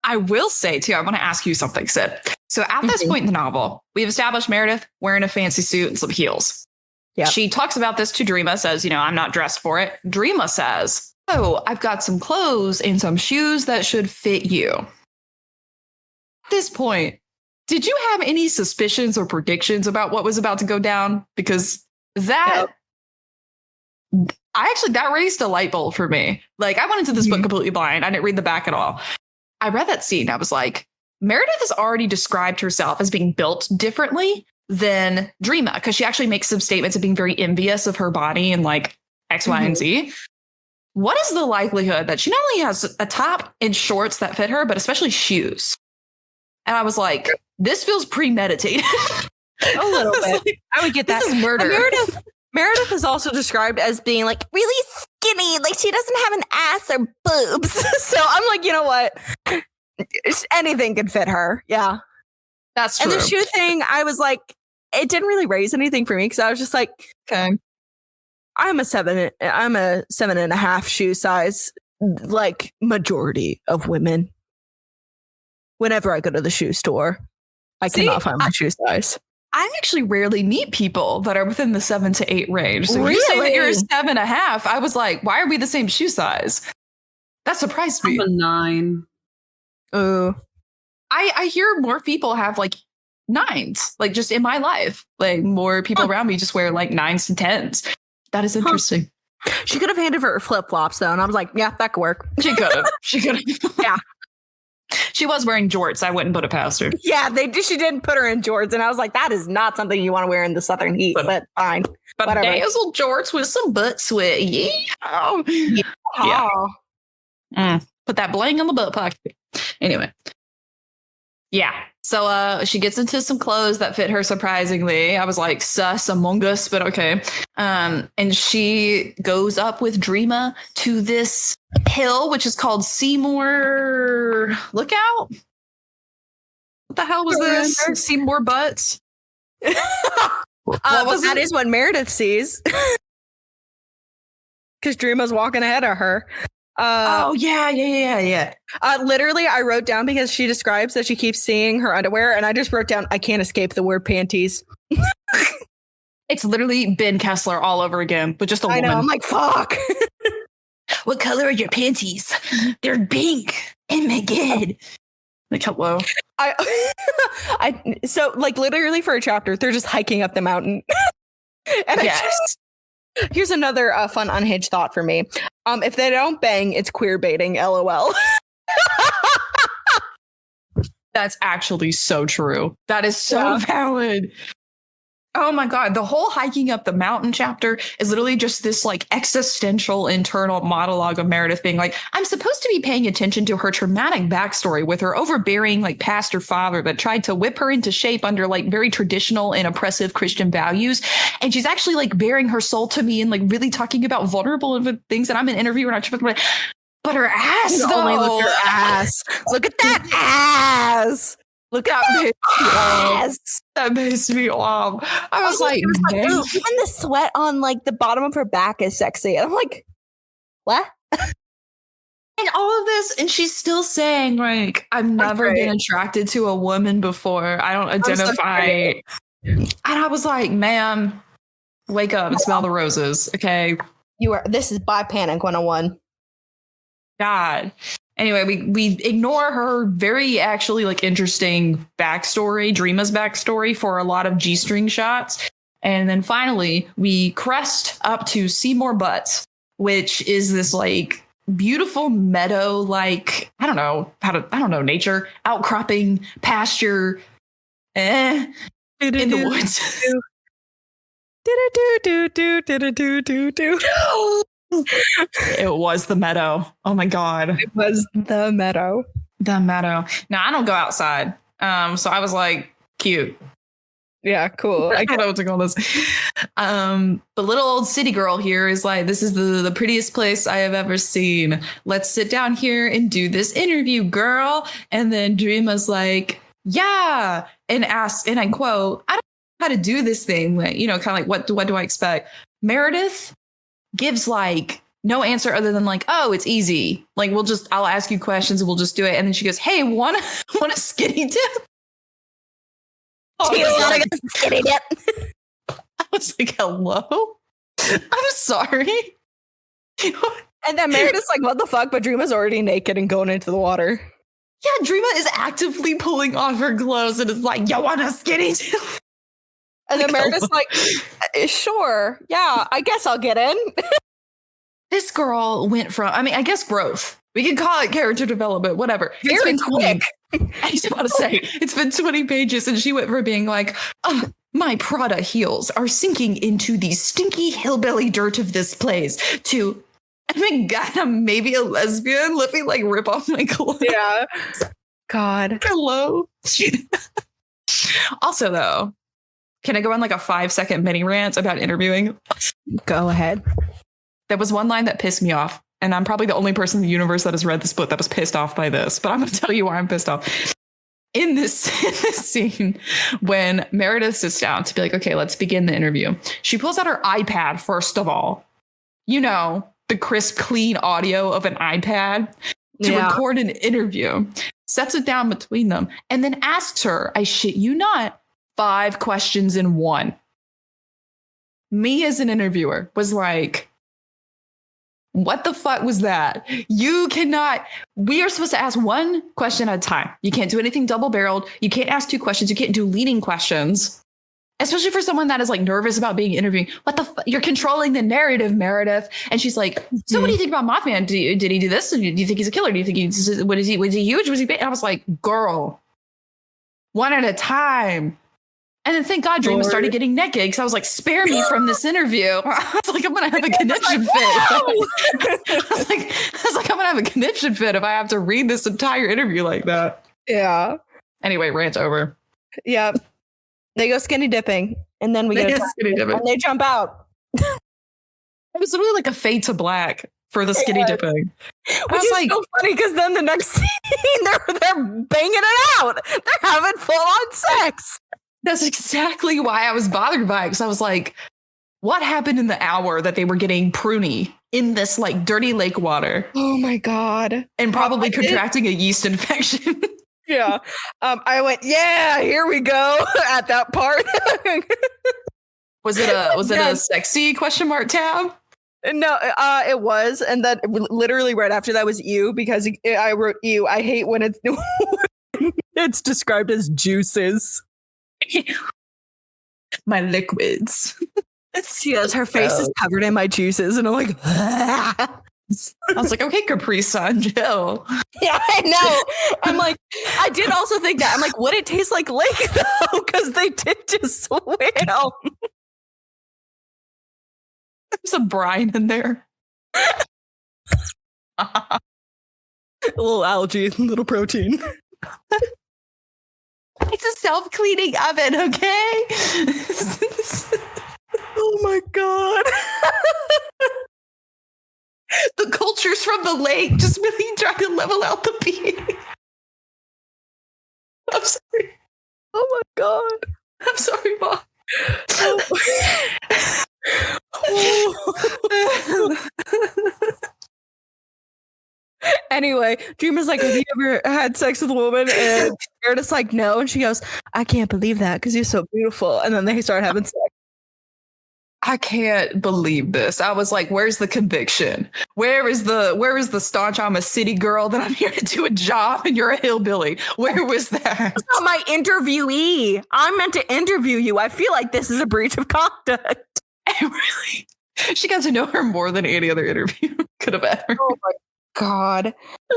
I will say, too, I want to ask you something, Sid. So at this point in the novel, we've established Meredith wearing a fancy suit and some heels. Yeah. She talks about this to Dreama, says, you know, I'm not dressed for it. Dreama says, oh, I've got some clothes and some shoes that should fit you. At this point, did you have any suspicions or predictions about what was about to go down? Because that raised a light bulb for me. Like, I went into this book completely blind. I didn't read the back at all. I read that scene. I was like, Meredith has already described herself as being built differently than Dreama, because she actually makes some statements of being very envious of her body and like X, Y, and Z. What is the likelihood that she not only has a top and shorts that fit her, but especially shoes? And I was like, this feels premeditated. A little bit. Like, I would get that. This is murder. Meredith is also described as being like really skinny, like she doesn't have an ass or boobs. So I'm like, you know what? Anything could fit her. Yeah, that's true. And the shoe thing, I was like, it didn't really raise anything for me because I was just like, okay, I'm a 7.5 shoe size, like majority of women. Whenever I go to the shoe store, I cannot find my shoe size. I actually rarely meet people that are within the 7 to 8 range. So really? You say that you're a 7.5. I was like, why are we the same shoe size? That surprised me. I'm a 9. Oh, I hear more people have like 9s, like just in my life. Like more people around me just wear like 9s to 10s. That is interesting. She could have handed her flip flops though, and I was like, yeah, that could work. She could have. Yeah. She was wearing jorts. I wouldn't put it past her. Yeah, she didn't put her in jorts. And I was like, that is not something you want to wear in the southern heat, but fine. But dazzle jorts with some butt sweat. Yeah. Put that bling on the butt pocket. Anyway. Yeah. So she gets into some clothes that fit her surprisingly. I was like, sus among us, but okay. And she goes up with Dreama to this hill, which is called Seymour Lookout. What the hell was this? Seymour Butts? That is what Meredith sees. Because Dreama's walking ahead of her. Yeah. Literally, I wrote down because she describes that she keeps seeing her underwear, and I just wrote down, I can't escape the word panties. It's literally Ben Kessler all over again, but just a woman. I know, I'm like, fuck. What color are your panties? They're pink. Oh my god. Like, hello. So like literally for a chapter, they're just hiking up the mountain. And yes. Here's another fun unhinged thought for me. If they don't bang, it's queer baiting. LOL. That's actually so true. That is so valid. Oh my God. The whole hiking up the mountain chapter is literally just this like existential internal monologue of Meredith being like, I'm supposed to be paying attention to her traumatic backstory with her overbearing like pastor father that tried to whip her into shape under like very traditional and oppressive Christian values. And she's actually like bearing her soul to me and like really talking about vulnerable things. And I'm an interviewer and I'm like, but her ass though. Only look at her ass. Look at that ass. Look at that ass. That makes me laugh. I was like, ooh, even the sweat on like the bottom of her back is sexy. And I'm like, what? And all of this, and she's still saying, like, I've never been attracted to a woman before. I don't identify. And I was like, ma'am, wake up and smell the roses, okay? This is bi panic 101. God. Anyway, we ignore her very actually like interesting backstory, Dreama's backstory for a lot of G-string shots. And then finally we crest up to Seymour Butts, which is this like beautiful meadow, like I don't know, nature, outcropping, pasture, in the woods. It was the meadow. Oh my God. It was the meadow. The meadow. Now I don't go outside. So I was like, cute. Yeah, cool. I don't know what to call this. The little old city girl here is like, this is the prettiest place I have ever seen. Let's sit down here and do this interview, girl. And then Dreama's like, yeah. And asks, and I quote, I don't know how to do this thing. Like, you know, kind of like, what do I expect? Meredith gives like no answer other than like, oh, it's easy. Like, I'll ask you questions and we'll just do it. And then she goes, hey, want a skinny dip? Oh, Skinny dip. I was like, hello? I'm sorry. And then Meredith's like, what the fuck? But Dreama's already naked and going into the water. Yeah, Dreama is actively pulling off her clothes and is like, you want a skinny dip? And then Meredith's like, sure. Yeah, I guess I'll get in. This girl went from, I mean, I guess growth. We can call it character development, whatever. Very quick. I just want to say, it's been 20 pages and she went from being like, oh, my Prada heels are sinking into the stinky hillbilly dirt of this place to, oh my God, I'm maybe a lesbian. Let me like rip off my clothes. Yeah. God. Hello. Also, though, can I go on like a 5-second mini rant about interviewing? Go ahead. There was one line that pissed me off. And I'm probably the only person in the universe that has read this book that was pissed off by this. But I'm going to tell you why I'm pissed off. In this scene, when Meredith sits down to be like, okay, let's begin the interview. She pulls out her iPad, first of all. You know, the crisp, clean audio of an iPad to record an interview. Sets it down between them. And then asks her, I shit you not, 5 questions in one. Me as an interviewer was like, what the fuck was that? You cannot. We are supposed to ask one question at a time. You can't do anything double barreled. You can't ask 2 questions. You can't do leading questions, especially for someone that is like nervous about being interviewed. What the fuck? You're controlling the narrative, Meredith. And she's like, so what do you think about Mothman? Did he do this? Do you think he's a killer? Do you think was he huge? Was he big? And I was like, girl, one at a time. And then thank God Dreama started getting naked because I was like, spare me from this interview. I was like, I'm going to have a conniption fit. I was like, I'm going to have a conniption fit if I have to read this entire interview like that. Yeah. Anyway, rant over. Yeah. They go skinny dipping and then we get skinny dipping. And they jump out. It was literally like a fade to black for the skinny dipping. Which is like, so funny because then the next scene, they're banging it out. They're having full on sex. That's exactly why I was bothered by it. Because I was like, what happened in the hour that they were getting pruny in this like dirty lake water? Oh my God. And probably contracting a yeast infection. Yeah. I went, yeah, here we go at that part. Was it a sexy question mark tab? No, it was. And then literally right after that was you, because I wrote you. I hate when it's described as juices. My liquids. Yes, her face is covered in my juices, and I'm like, I was like, okay, Capri Sun, Jill. Yeah, I know. I'm like, I did also think that. I'm like, would it taste like lake though? Because they did just swim. There's some brine in there. A little algae, a little protein. It's a self-cleaning oven, okay? Oh my God. The cultures from the lake just really trying to level out the pH. I'm sorry. Oh my God. I'm sorry, Mom. Anyway, Dreamer's like, have you ever had sex with a woman? And Meredith's like, no. And she goes, I can't believe that because you're so beautiful. And then they start having sex. I can't believe this. I was like, where's the conviction? Where is the staunch, I'm a city girl, that I'm here to do a job and you're a hillbilly? Where was that? That's not my interviewee. I'm meant to interview you. I feel like this is a breach of conduct. Really? She got to know her more than any other interview could have ever. Oh my God.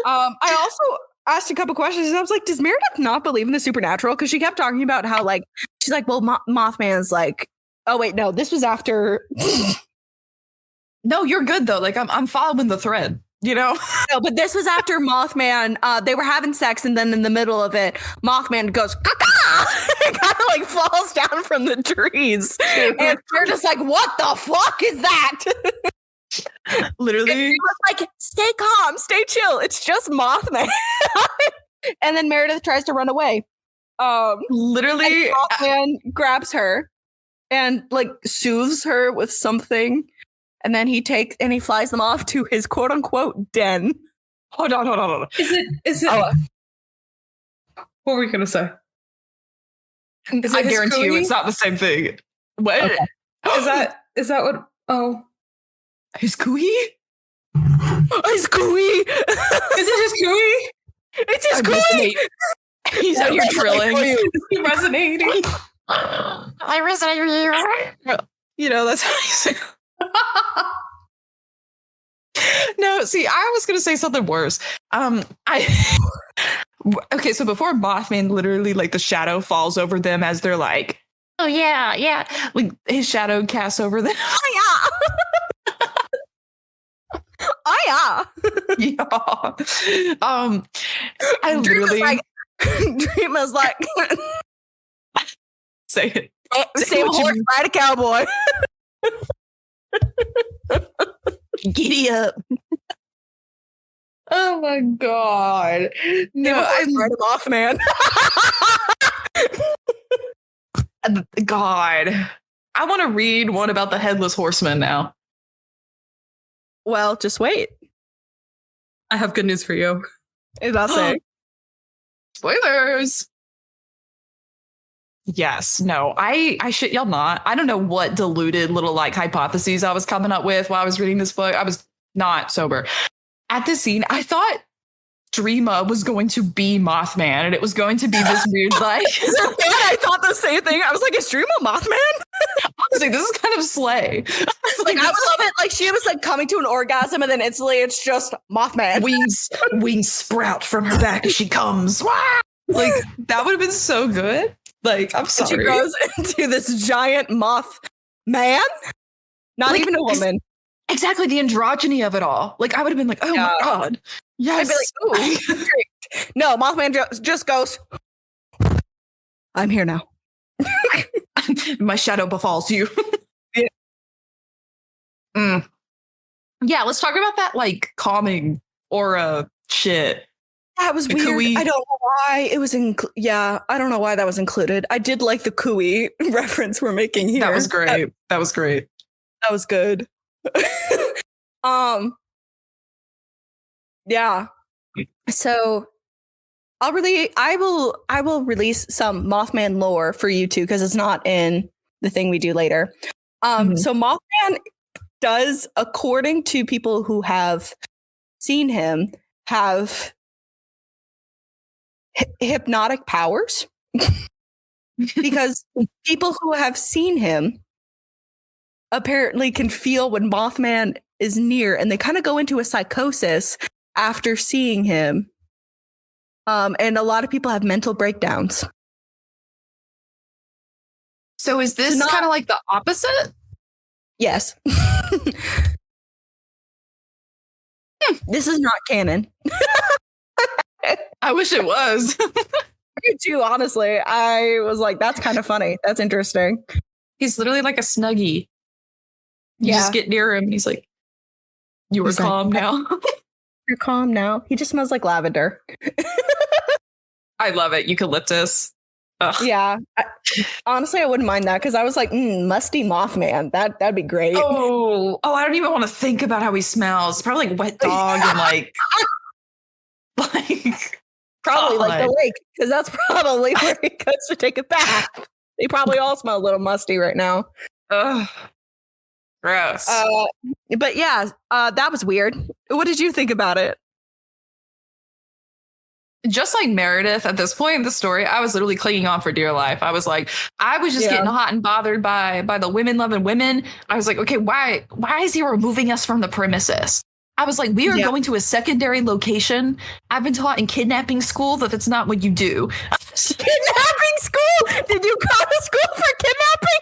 I also asked a couple questions. And I was like, does Meredith not believe in the supernatural? Because she kept talking about how, like, she's like, well, Mothman's like, oh wait, no, this was after. No, you're good though. Like I'm following the thread, you know? No, but this was after Mothman. They were having sex, and then in the middle of it, Mothman goes, caca! And kind of like falls down from the trees. And they're just like, what the fuck is that? Literally. And like, stay calm, stay chill. It's just Mothman. And then Meredith tries to run away. Literally. Mothman grabs her and like soothes her with something. And then he flies them off to his quote unquote den. Hold on. Is it? What were you going to say? I guarantee you it's not the same thing. What? Okay. Is that what? Oh. His cooey? His cooey! Is it his cooey? It's his cooey! He's out here drilling. He's resonating. I resonate. You know, that's how you say. No, see, I was gonna say something worse. Okay, so before Mothman, literally, like the shadow falls over them as they're like, oh yeah, like his shadow casts over them. Oh yeah. Yeah. I literally Dreamer's like say it. Save a horse, ride a cowboy. Giddy up. Oh my God. No, I'm right off, man. God. I want to read one about the Headless Horseman now. Well, just wait. I have good news for you. I'll say. Spoilers. Yes, no, I shit y'all not. I don't know what deluded little like hypotheses I was coming up with while I was reading this book. I was not sober. At this scene, I thought Dreama was going to be Mothman, and it was going to be this weird like. I thought the same thing. I was like, is Dreama Mothman? I was like, this is kind of slay. Like, I would love it. Like, she was like coming to an orgasm, and then instantly it's just Mothman. Wings sprout from her back as she comes. Like, that would have been so good. Like, I'm sorry. She goes into this giant moth man, not like, even a woman. Exactly, the androgyny of it all. Like, I would have been like, oh my God. Yes. I'd be like, ooh. No, Mothman just goes, I'm here now. My shadow befalls you. Yeah, let's talk about that, like, calming aura shit. That was weird. Cooey. I don't know why it was I don't know why that was included. I did like the cooey reference we're making here. That was great. That was great. That was good. Yeah. So I will release some Mothman lore for you too, because it's not in the thing we do later. So Mothman does, according to people who have seen him, have hypnotic powers. Because people who have seen him apparently can feel when Mothman is near, and they kind of go into a psychosis after seeing him. And a lot of people have mental breakdowns. So is this kind of like the opposite? Yes. This is not canon. I wish it was. Me too, honestly. I was like, that's kind of funny. That's interesting. He's literally like a Snuggie. You just get near him and he's like, you were calm now. You're calm now. He just smells like lavender. I love it. Eucalyptus. Ugh. Yeah. Honestly, I wouldn't mind that, because I was like, musty Mothman. That'd be great. Oh, I don't even want to think about how he smells. Probably like wet dog and like Like, Probably God. like the lake, because that's probably where he goes to take a bath. They probably all smell a little musty right now. Ugh. Gross. But yeah, that was weird. What did you think about it? Just like Meredith, at this point in the story, I was literally clinging on for dear life. I was just getting hot and bothered by the women loving women. I was like, okay, why is he removing us from the premises? I was like, we are going to a secondary location. I've been taught in kidnapping school that that's not what you do. Kidnapping school? Did you go to school for kidnapping?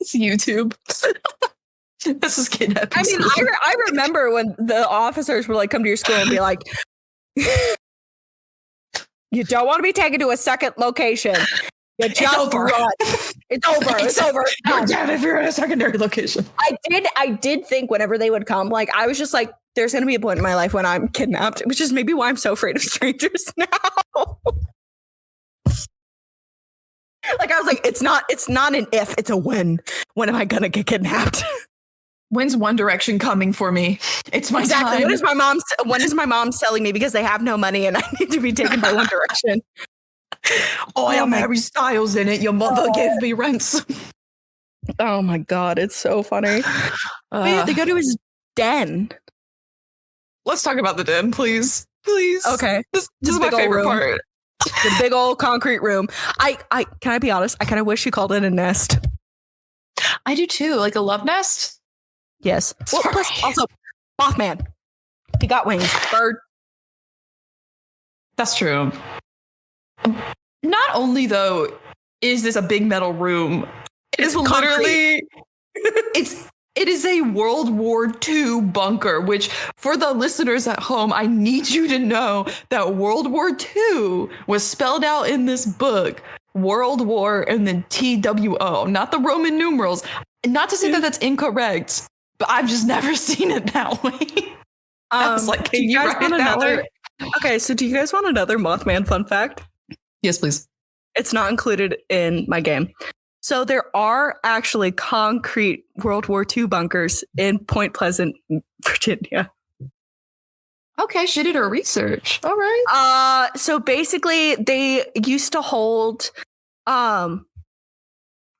It's YouTube. This is kidnapping. I mean, I remember when the officers would like come to your school and be like, "You don't want to be taken to a second location. You just run. It's over. It's over. You're dead if you're in a secondary location." I did think whenever they would come, like I was just like, "There's going to be a point in my life when I'm kidnapped," which is maybe why I'm so afraid of strangers now. Like I was like, it's not an if, it's a when. When am I gonna get kidnapped? When's One Direction coming for me? It's my time. When is my mom selling me because they have no money and I need to be taken by One Direction? I am Harry Styles in it. Your mother gave me rents. Oh my god, it's so funny. They go to his den. Let's talk about the den, please. Please. Okay. This is my favorite part. The big old concrete room. I can I be honest? I kind of wish she called it a nest. I do too. Like a love nest. Yes. Well, plus also Mothman. He got wings. Bird. That's true. Not only though is this a big metal room, it is literally it is a World War II bunker, which for the listeners at home, I need you to know that World War II was spelled out in this book, World War and then TWO, not the Roman numerals. Not to say that that's incorrect, but I've just never seen it that way. I was like, can you write it that way? Okay, so do you guys want another Mothman fun fact? Yes, please. It's not included in my game. So there are actually concrete World War II bunkers in Point Pleasant, Virginia. Okay, she did her research. All right. So basically they used to hold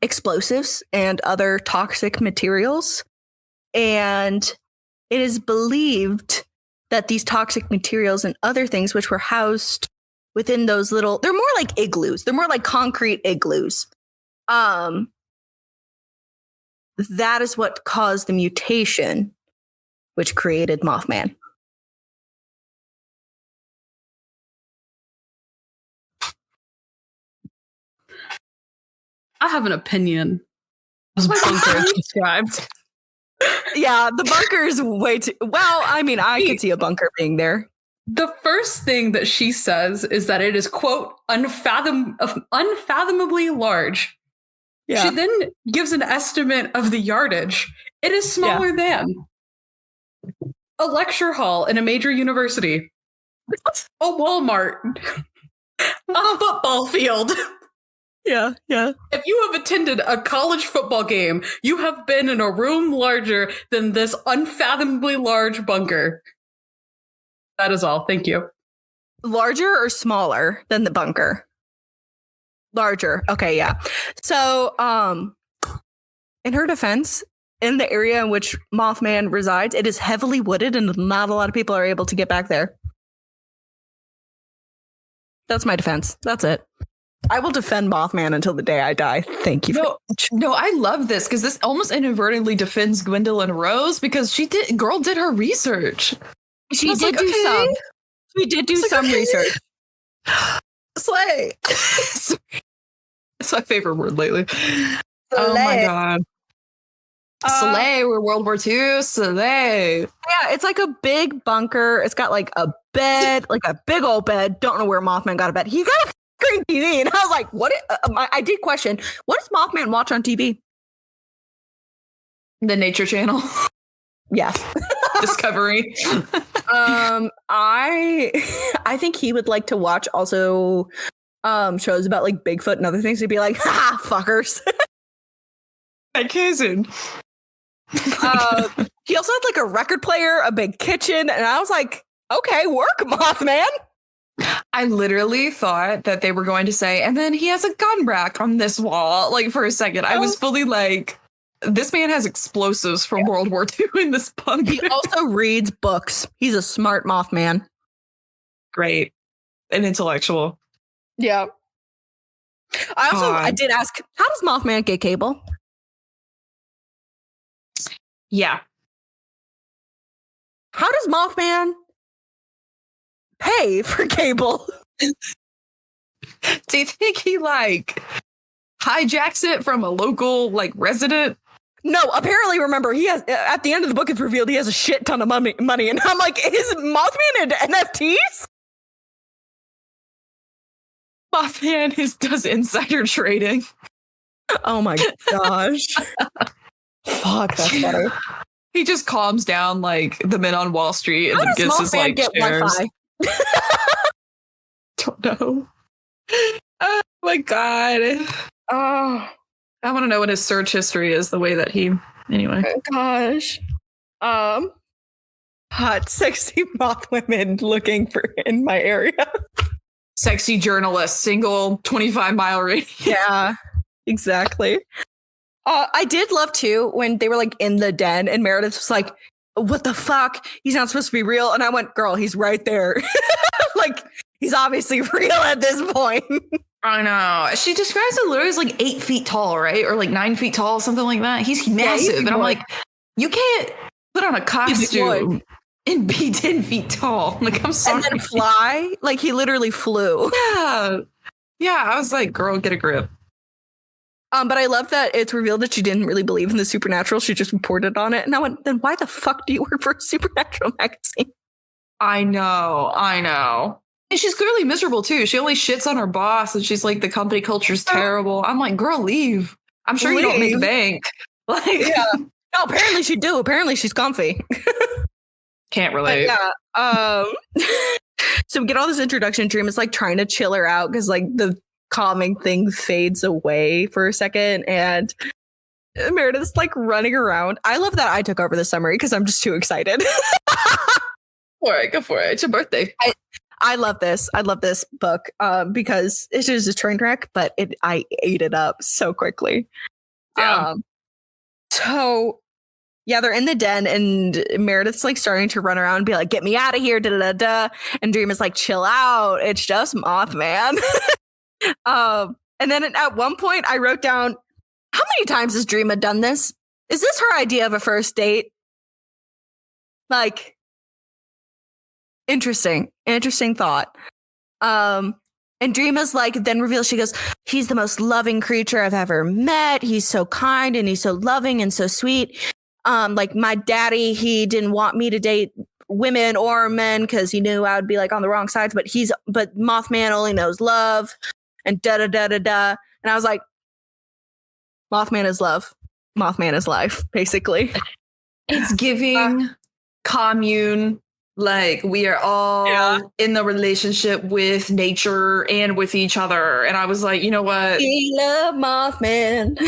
explosives and other toxic materials. And it is believed that these toxic materials and other things which were housed within those little, they're more like igloos. They're more like concrete igloos. That is what caused the mutation, which created Mothman. I have an opinion. This bunker is described. Yeah, the bunker is way too. Well, I mean, I could see a bunker being there. The first thing that she says is that it is, quote, unfathomably large. Yeah. She then gives an estimate of the yardage. It is smaller than a lecture hall in a major university, a Walmart, a football field. Yeah. If you have attended a college football game, you have been in a room larger than this unfathomably large bunker. That is all. Thank you. Larger or smaller than the bunker? Larger. Okay, yeah. So, in her defense, in the area in which Mothman resides, it is heavily wooded and not a lot of people are able to get back there. That's my defense. That's it. I will defend Mothman until the day I die. Thank you. No, I love this because this almost inadvertently defends Gwendolyn Rose because girl did her research. She did do some. She did do some research. Slay. It's my favorite word lately. Slay. Oh my god. Slay, we're World War II. Slay. Yeah, it's like a big bunker. It's got like a bed, like a big old bed. Don't know where Mothman got a bed. He got a screen TV, and I was like, "What?" I did question, "What does Mothman watch on TV?" The Nature Channel. Yes. Discovery. I think he would like to watch also shows about like Bigfoot and other things. He'd be like, "Ha, fuckers." My cousin. He also had like a record player, a big kitchen, and I was like, okay, work, Mothman. I literally thought that they were going to say, and then he has a gun rack on this wall. Like for a second, I was fully like, this man has explosives from World War II in this bunker. He also reads books. He's a smart Mothman. Great. And intellectual. Yeah. I did ask, how does Mothman get cable? Yeah. How does Mothman pay for cable? Do you think he like hijacks it from a local like resident? No, apparently, remember, he has, at the end of the book, it's revealed he has a shit ton of money. And I'm like, is Mothman into NFTs? Mothman does insider trading. Oh my gosh. Fuck, that's funny. He just calms down like the men on Wall Street and then gets his like get shares. Wi-Fi? Don't know. Oh my god. Oh, I want to know what his search history is. The way that he, anyway. oh gosh. Hot, sexy moth women looking for in my area. Sexy journalist, single 25-mile radius. Yeah, exactly. I did love too when they were like in the den and Meredith was like, what the fuck? He's not supposed to be real. And I went, girl, he's right there. Like, he's obviously real at this point. I know. She describes him literally as like 8 feet tall, right? Or like 9 feet tall, something like that. He's massive. And I'm like, you can't put on a costume and be 10 feet tall. Like, I'm sorry. And then fly? Like, he literally flew. Yeah. Yeah. I was like, girl, get a grip. But I love that it's revealed that she didn't really believe in the supernatural. She just reported on it. And I went, then why the fuck do you work for a supernatural magazine? I know. And she's clearly miserable too. She only shits on her boss and she's like, the company culture's terrible. I'm like, girl, leave. I'm sure you don't make bank. Like, yeah. No, apparently she do. Apparently she's comfy. Can't relate. Yeah. So we get all this introduction. Dream is like trying to chill her out because like the calming thing fades away for a second and Meredith's like running around. I love that I took over the summary because I'm just too excited. Go for it. It's your birthday. I love this. I love this book because it is a train wreck, but I ate it up so quickly. Yeah. So yeah, they're in the den and Meredith's like starting to run around and be like, get me out of here. Da, da, da, da. And Dream is like, chill out. It's just Mothman. And then at one point I wrote down, how many times has Dreama done this? Is this her idea of a first date? Like, interesting thought. And Dreama's like, then reveals, she goes, he's the most loving creature I've ever met. He's so kind and he's so loving and so sweet. Like my daddy, he didn't want me to date women or men because he knew I would be like on the wrong sides, but Mothman only knows love. And da da da da da. And I was like, Mothman is love. Mothman is life, basically. It's giving commune. Like we are all in the relationship with nature and with each other. And I was like, you know what? We love Mothman.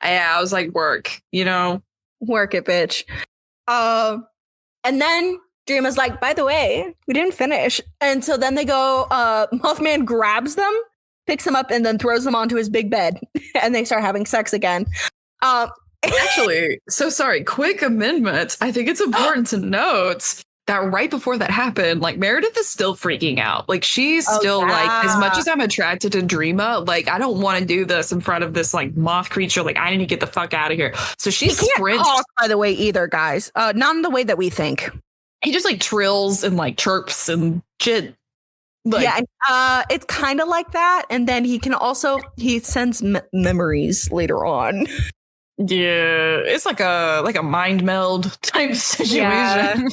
Yeah, I was like, work, Work it, bitch. And then Dream is like, by the way, we didn't finish. And so then they go, Mothman grabs them, picks them up and then throws them onto his big bed and they start having sex again. Actually, so sorry, quick amendment. I think it's important to note that right before that happened, like Meredith is still freaking out. Like she's still like, as much as I'm attracted to Dreama, like I don't want to do this in front of this like moth creature. Like I need to get the fuck out of here. So she sprints. Talk, by the way, either guys, not in the way that we think. He just like trills and like chirps and shit. Like, yeah, and it's kind of like that, and then he sends memories later on. Yeah, it's like a mind meld type situation.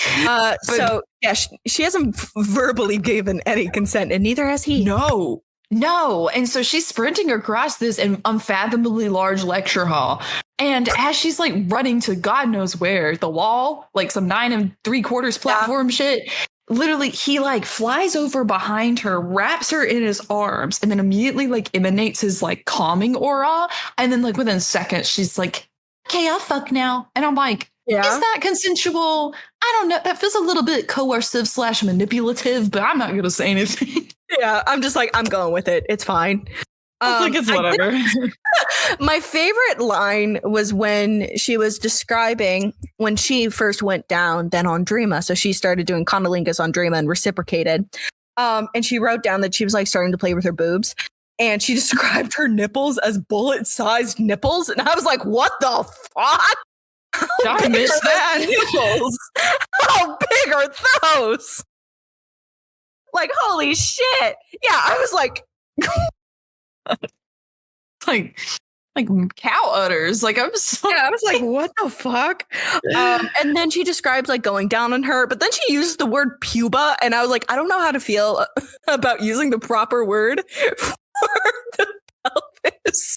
Yeah. So yeah, she hasn't verbally given any consent, and neither has he. No, and so she's sprinting across this unfathomably large lecture hall, and as she's like running to God knows where, the wall, like some 9 3/4 platform shit. Literally, he like flies over behind her, wraps her in his arms, and then immediately like emanates his like calming aura. And then like within seconds, she's like, okay, I'll fuck now. And I'm like, Yeah. Is that consensual? I don't know. That feels a little bit coercive / manipulative, but I'm not going to say anything. Yeah, I'm just like, I'm going with it. It's fine. I think it's whatever. My favorite line was when she was describing when she first went down, then on Dreama. So she started doing condolingas on Dreama and reciprocated. And she wrote down that she was like starting to play with her boobs. And she described her nipples as bullet-sized nipples. And I was like, what the fuck? I missed that. Nipples? How big are those? Like, holy shit. Yeah, I was like... like cow udders. Like, I was like, what the fuck? And then she describes like going down on her, but then she uses the word puba, and I was like, I don't know how to feel about using the proper word for the pelvis.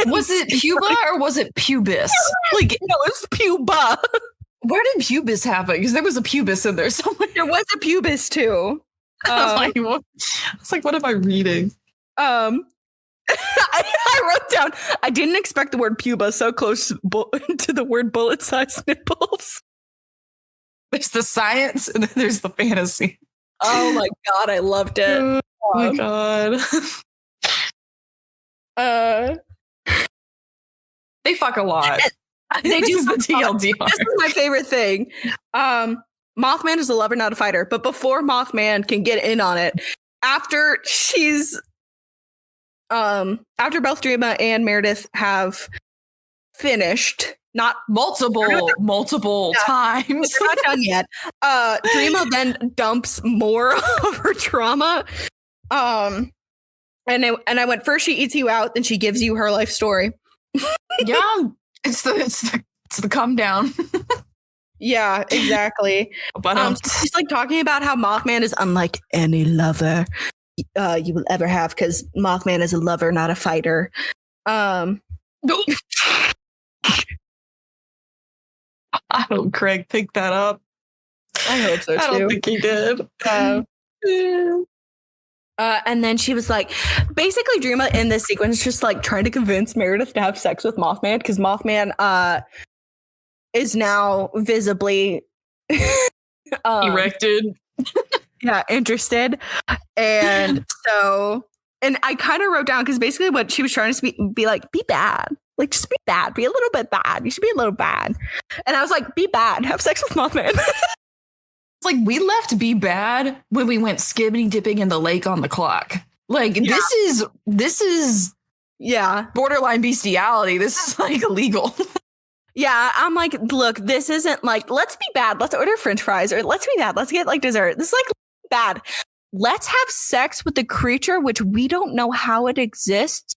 Was it puba or was it pubis? Like, no, it's puba. Where did pubis happen? Because there was a pubis in there somewhere. There was a pubis too. I was like, what am I reading? I wrote down, I didn't expect the word puba so close to the word bullet-sized nipples. There's the science and then there's the fantasy. Oh my god, I loved it. Oh my god. They fuck a lot. They do the TLDR. This is my favorite thing. Mothman is a lover, not a fighter. But before Mothman can get in on it, after both Dreama and Meredith have finished, not multiple times. They're not done yet. Dreama then dumps more of her trauma. And I went, first she eats you out, then she gives you her life story. Yeah, it's the come down. Yeah, exactly. But she's like talking about how Mothman is unlike any lover you will ever have, because Mothman is a lover, not a fighter. I hope Craig picked that up. I hope so too. I don't think he did. And then she was like, basically Dreama in this sequence just like trying to convince Meredith to have sex with Mothman, because Mothman is now visibly erected. Yeah, interested. And so, and I kind of wrote down, because basically what she was trying to be like, be bad. Like, just be bad. Be a little bit bad. You should be a little bad. And I was like, be bad. Have sex with Mothman. It's like, we left be bad when we went skibbity dipping in the lake on the clock. Like, yeah. This is yeah, borderline bestiality. This is like illegal. Yeah, I'm like, look, this isn't like, let's be bad. Let's order French fries, or let's be bad. Let's get like dessert. This is like bad. Let's have sex with the creature which we don't know how it exists.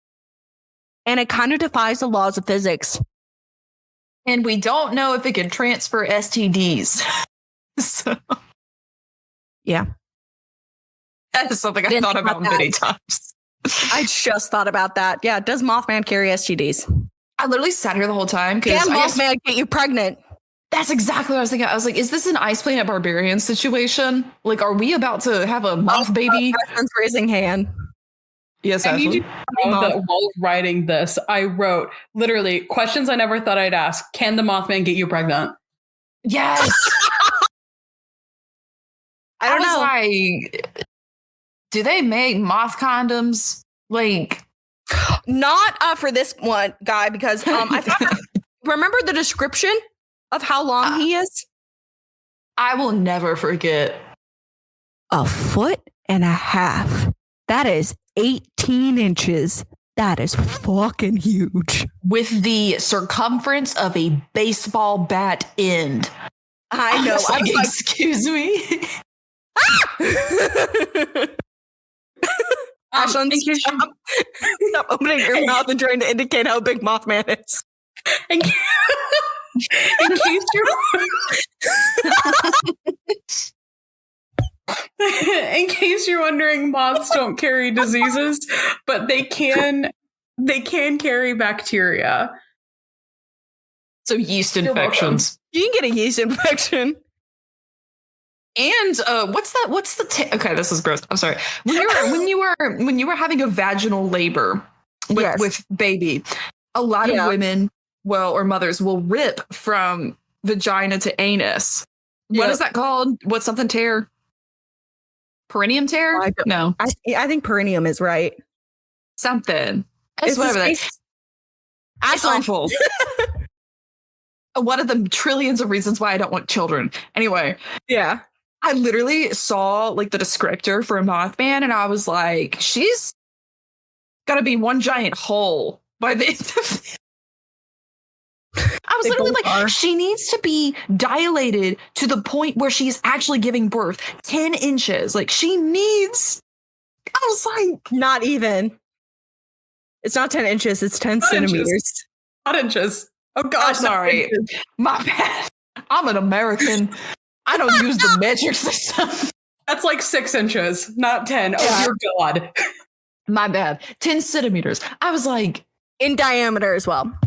And it kind of defies the laws of physics. And we don't know if it can transfer STDs. So, yeah. That is something I thought about many times. I just thought about that. Yeah, does Mothman carry STDs? I literally sat here the whole time. Can Mothman get you pregnant? That's exactly what I was thinking. I was like, is this an Ice Planet Barbarian situation? Like, are we about to have a moth baby? Ashlyn's raising hand. Yes, I need you to know that while writing this, I wrote literally questions I never thought I'd ask. Can the Mothman get you pregnant? Yes. I don't know. Like, do they make moth condoms? Like, not for this one guy, because I thought, remember the description of how long he is? I will never forget. 1.5 feet. That is 18 inches. That is fucking huge. With the circumference of a baseball bat end. I know. I was like, excuse me. Ashlyn, stop opening your mouth and trying to indicate how big Mothman is. In case you're wondering, moths don't carry diseases, but they can carry bacteria. So yeast infections. You can get a yeast infection. And okay, this is gross. I'm sorry. When you were having a vaginal labor with baby, a lot of women, or mothers will rip from vagina to anus. What Yep. is that called? What's something tear? Perineum tear? No. I think perineum is right. Something. It's whatever that. It's awful. One of the trillions of reasons why I don't want children. Anyway. Yeah. I literally saw like the descriptor for a Mothman and I was like, she's gotta be one giant hole by the end of I was literally like, she needs to be dilated to the point where she's actually giving birth 10 inches. Like she needs, I was like, not even. It's not 10 inches, it's 10 centimeters. Inches. Not inches. Oh gosh, I'm sorry. My bad. I'm an American. I don't use the metric system. That's like 6 inches, not 10. Oh, Yeah. dear God. My bad. 10 centimeters. I was like, in diameter as well.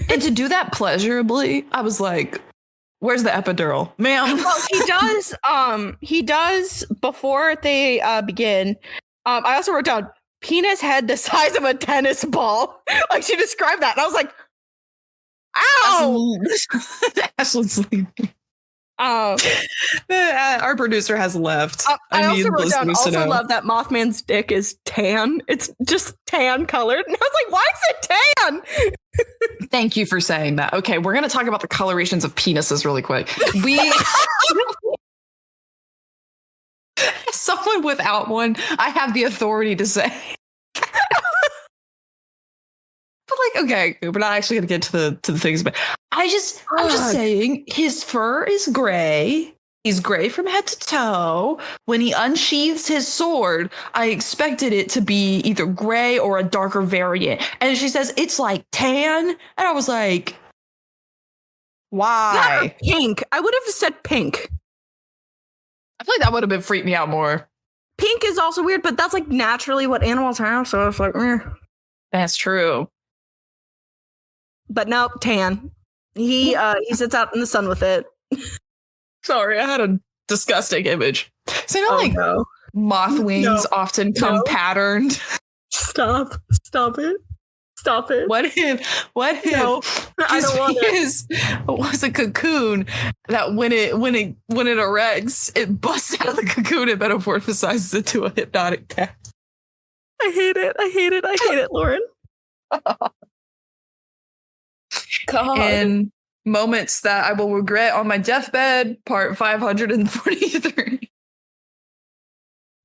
and to do that pleasurably, I was like, where's the epidural, ma'am? Well, he does before they begin. I also wrote down penis head the size of a tennis ball. Like she described that, and I was like, "Ow!" Ashley's leaving. Our producer has left. I also wrote down. Also love that Mothman's dick is tan. It's just tan colored, and I was like, "Why is it tan?" Thank you for saying that. Okay, we're gonna talk about the colorations of penises really quick. Someone without one, I have the authority to say. But like, okay, we're not actually gonna get to the things, but I'm just saying his fur is gray. He's gray from head to toe. When he unsheathes his sword, I expected it to be either gray or a darker variant. And she says it's like tan. And I was like, why? Not pink. I would have said pink. I feel like that would have been freaked me out more. Pink is also weird, but that's like naturally what animals have. So it's like, That's true. But no, tan. He sits out in the sun with it. Sorry, I had a disgusting image. So you know, moth wings often come patterned. Stop it. What if I don't want was a cocoon that when it erects, it busts out of the cocoon and metamorphosizes into a hypnotic cat. I hate it, Lauren. God. And moments that I will regret on my deathbed, part 543.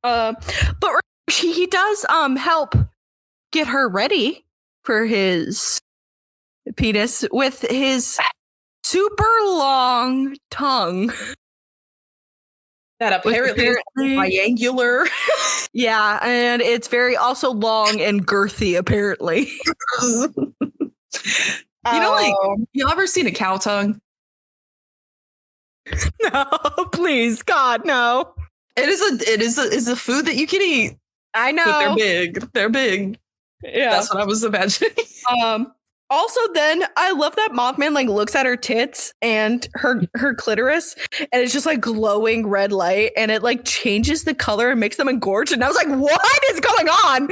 But he does help get her ready for his penis with his super long tongue. That apparently is triangular. Yeah, and it's very also long and girthy, apparently. You know, like, you ever seen a cow tongue? No, please, God, no. It is a food that you can eat. I know. But they're big. Yeah. That's what I was imagining. Also, then I love that Mothman like looks at her tits and her clitoris, and it's just like glowing red light, and it like changes the color and makes them engorged. And I was like, "What is going on?"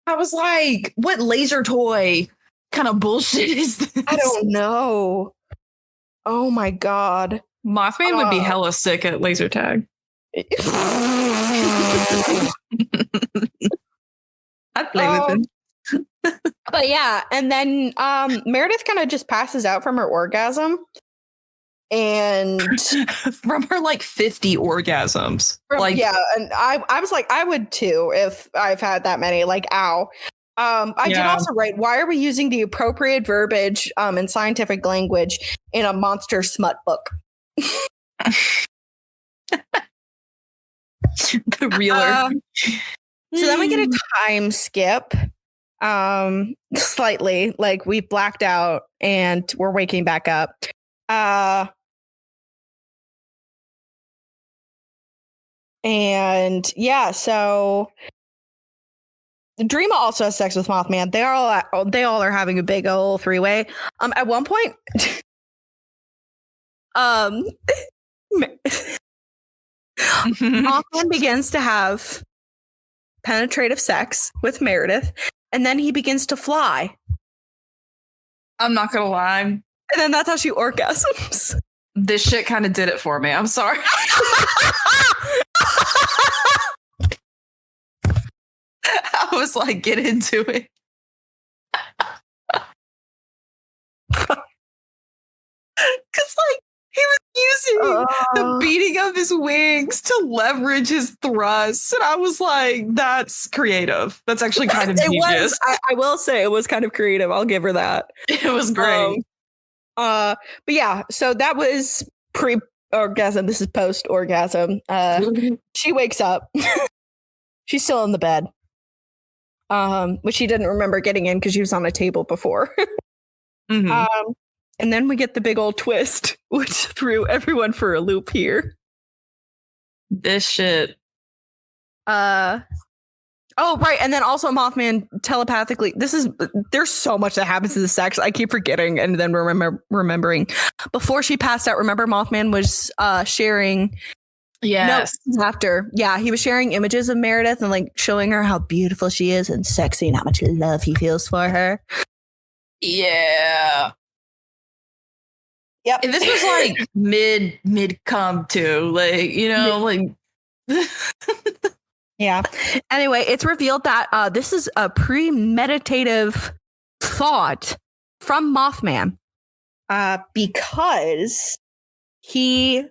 I was like, "What laser toy kind of bullshit is this?" I don't know. Oh my God, Mothman would be hella sick at laser tag. I'd play with him. But yeah, and then Meredith kind of just passes out from her orgasm. And from her like 50 orgasms. And I was like, I would too if I've had that many. Like, ow. I did also write, why are we using the appropriate verbiage in scientific language in a monster smut book? The reeler. So then we get a time skip. Slightly, like we've blacked out and we're waking back up. And yeah, so Dreama also has sex with Mothman. They all are having a big old three-way. At one point, Mothman begins to have penetrative sex with Meredith, and then he begins to fly. I'm not gonna lie. And then that's how she orgasms. This shit kind of did it for me. I'm sorry. I was like, get into it. Because, like, he was using the beating of his wings to leverage his thrusts. And I was like, that's creative. That's actually kind of genius. I will say it was kind of creative. I'll give her that. It was great. But yeah, so that was pre-orgasm. This is post-orgasm. She wakes up. She's still in the bed. Which she didn't remember getting in because she was on a table before. And then we get the big old twist, which threw everyone for a loop here. This shit. Oh, right. And then also Mothman telepathically. There's so much that happens to the sex. I keep forgetting and then remembering. Before she passed out, remember Mothman was sharing. Yes. No, after. Yeah, he was sharing images of Meredith and like showing her how beautiful she is and sexy and how much love he feels for her. Yeah. Yep. And this was like mid come too, like, you know, like. Yeah. Anyway, it's revealed that this is a premeditative thought from Mothman because he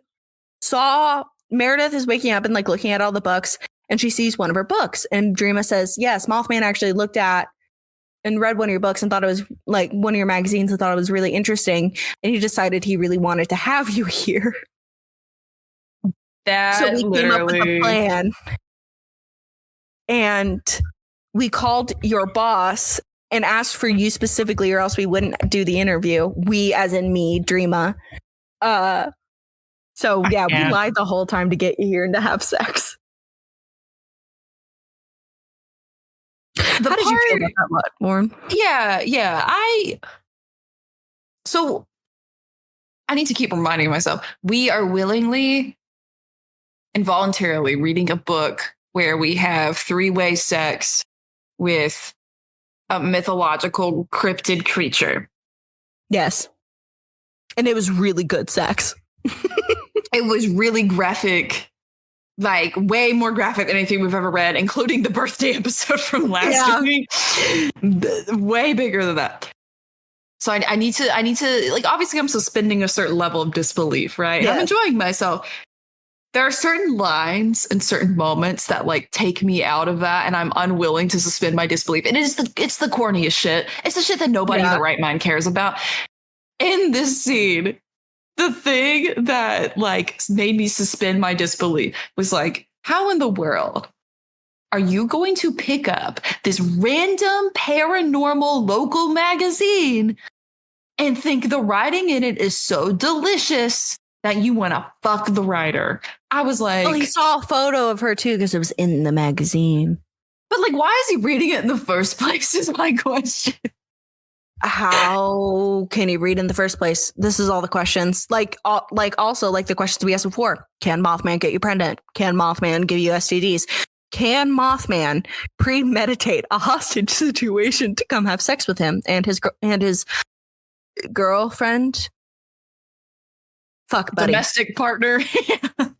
saw Meredith is waking up and like looking at all the books and she sees one of her books and Dreama says, yes, Mothman actually looked at and read one of your books and thought it was like one of your magazines and thought it was really interesting. And he decided he really wanted to have you here. So we came up with a plan. And we called your boss and asked for you specifically, or else we wouldn't do the interview. We, as in me, Dreama. So yeah, we lied the whole time to get you here and to have sex. How did you feel about that, Lauren? Yeah. So I need to keep reminding myself, we are willingly and voluntarily reading a book where we have three-way sex with a mythological cryptid creature. Yes. And it was really good sex. It was really graphic, like way more graphic than anything we've ever read, including the birthday episode from last week. Way bigger than that. So I need to, like, obviously I'm suspending a certain level of disbelief, right? Yeah. I'm enjoying myself. There are certain lines and certain moments that like take me out of that, and I'm unwilling to suspend my disbelief. And it's the corniest shit. It's the shit that nobody in the right mind cares about. In this scene, the thing that like made me suspend my disbelief was like, how in the world are you going to pick up this random paranormal local magazine and think the writing in it is so delicious that you want to fuck the writer? I was like... Well, he saw a photo of her too because it was in the magazine. But like, why is he reading it in the first place is my question. How can he read in the first place? This is all the questions. Also the questions we asked before. Can Mothman get you pregnant? Can Mothman give you STDs? Can Mothman premeditate a hostage situation to come have sex with him and his girlfriend? Fuck buddy. Domestic partner.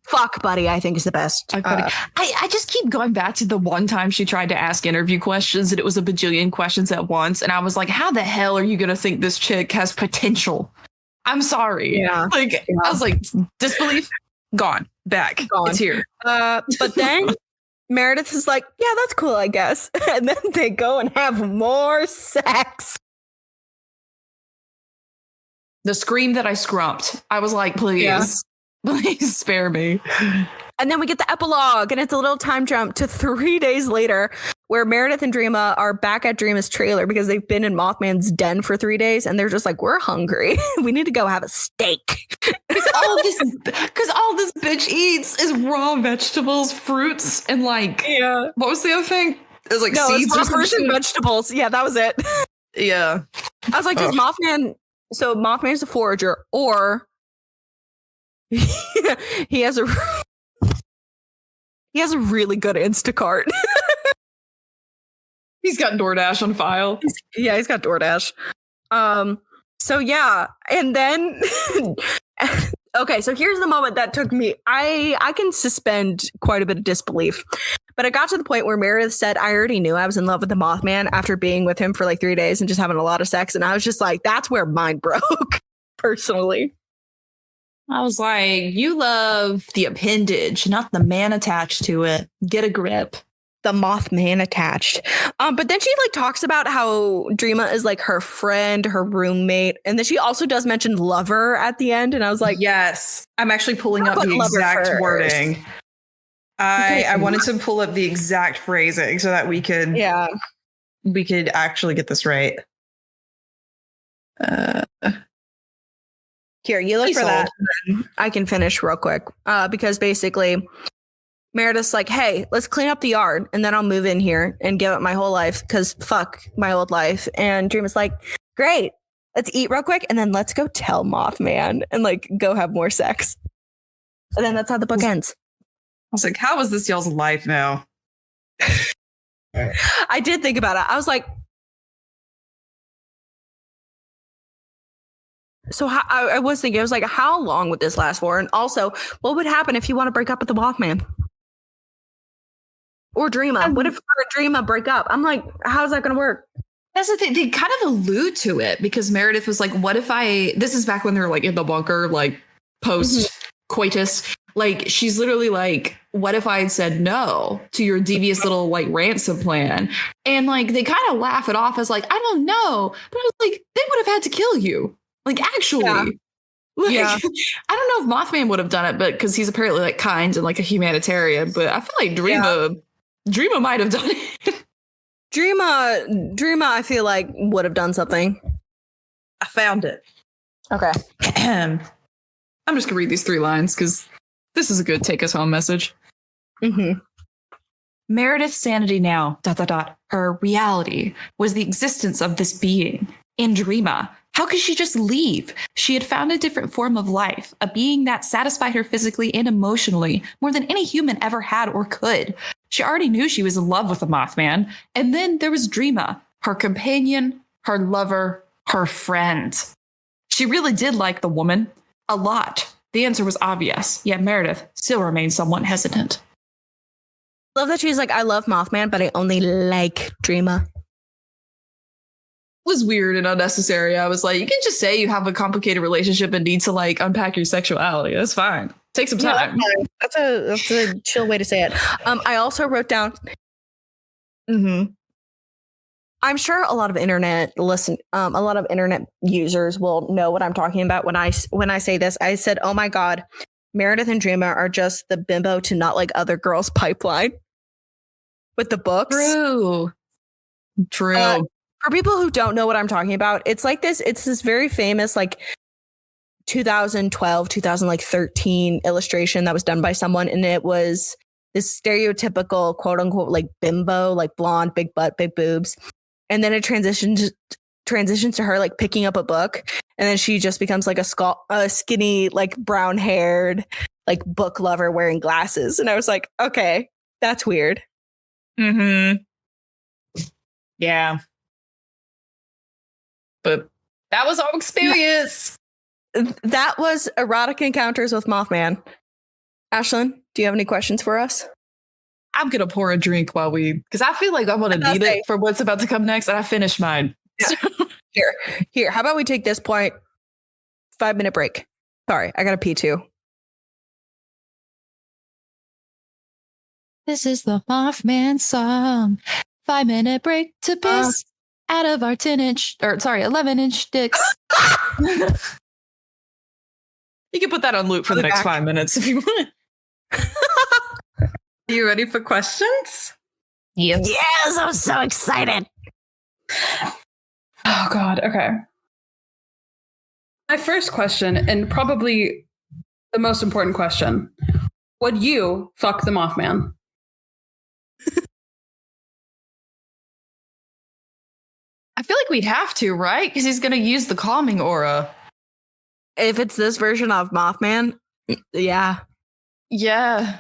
Fuck buddy, I think is the best. I just keep going back to the one time she tried to ask interview questions and it was a bajillion questions at once. And I was like, how the hell are you going to think this chick has potential? I'm sorry. Yeah. I was like, disbelief, gone. Back. Gone. It's here. But then Meredith is like, yeah, that's cool, I guess. And then they go and have more sex. The scream that I scrumped. I was like, please, please spare me. And then we get the epilogue, and it's a little time jump to 3 days later, where Meredith and Dreama are back at Dreama's trailer because they've been in Mothman's den for 3 days, and they're just like, we're hungry. We need to go have a steak. Because all this bitch eats is raw vegetables, fruits, and like, what was the other thing? It was like seeds or fruits and vegetables. Yeah, that was it. Yeah. I was like, does Mothman... So Mothman's a forager, or he has a really good Instacart. He's got DoorDash on file. He's got DoorDash. So yeah, and then okay, so here's the moment that took me. I can suspend quite a bit of disbelief, but it got to the point where Meredith said I already knew I was in love with the Mothman after being with him for like 3 days and just having a lot of sex, and I was just like, that's where mine broke, personally. I was like, you love the appendage, not the man attached to it. Get a grip. The Mothman attached. But then she like talks about how Dreama is like her friend, her roommate, and then she also does mention lover at the end. And I was like, yes, I'm actually pulling up the exact wording. I wanted to pull up the exact phrasing so that we could actually get this right. Here, you look for that. And then I can finish real quick because basically Meredith's like, hey, let's clean up the yard and then I'll move in here and give up my whole life because fuck my old life. And Dream is like, great, let's eat real quick and then let's go tell Mothman and like go have more sex. And then that's how the book ends. I was like, how is this y'all's life now? I did think about it. I was like, so I was thinking, I was like, how long would this last for? And also, what would happen if you want to break up with the Mothman? Or Dreama? What if her and Dreama break up? I'm like, how's that going to work? That's the thing. They kind of allude to it because Meredith was like, what if this is back when they were like in the bunker, like post coitus. Like, she's literally like, what if I had said no to your devious little like ransom plan? And like, they kind of laugh it off as like, I don't know. But I was like, they would have had to kill you. Like, actually. Yeah. Like, yeah. I don't know if Mothman would have done it, but because he's apparently like kind and like a humanitarian, but I feel like Dreama might have done it. Dreama, I feel like would have done something. I found it. Okay. I'm just gonna read these 3 lines because this is a good take us home message. Mm-hmm. Meredith's sanity now, ... her reality was the existence of this being in Dreama. How could she just leave? She had found a different form of life, a being that satisfied her physically and emotionally more than any human ever had or could. She already knew she was in love with the Mothman. And then there was Dreama, her companion, her lover, her friend. She really did like the woman a lot. The answer was obvious, yet Meredith still remained somewhat hesitant. Love that she's like, I love Mothman, but I only like Dreama. Was weird and unnecessary. I was like, you can just say you have a complicated relationship and need to like unpack your sexuality. That's fine. Take some time. Yeah, that's a chill way to say it. I also wrote down. Mm-hmm. I'm sure a lot of internet users will know what I'm talking about when I say this. I said, oh my God, Meredith and Dreama are just the bimbo to not like other girls pipeline with the books. True. For people who don't know what I'm talking about, it's like this. It's this very famous like 2012, 2013 illustration that was done by someone. And it was this stereotypical quote unquote like bimbo, like blonde, big butt, big boobs. And then it transitions to her like picking up a book. And then she just becomes like a skinny, like brown haired, like book lover wearing glasses. And I was like, okay, that's weird. Mm-hmm. Yeah. But that was our experience. That was Erotic Encounters with Mothman. Ashlyn, do you have any questions for us? I'm going to pour a drink because I feel like I want to need it for what's about to come next. And I finished mine. Yeah. Here. How about we take this point? 5-minute break. Sorry, I got to pee too. This is the Mothman song. 5-minute break to piss out of our 11-inch dicks. You can put that on loop for the next 5 minutes if you want. Are you ready for questions? Yes, I'm so excited. Oh, God. Okay. My first question, and probably the most important question, would you fuck the Mothman? I feel like we'd have to, right? Because he's going to use the calming aura. If it's this version of Mothman, yeah. Yeah.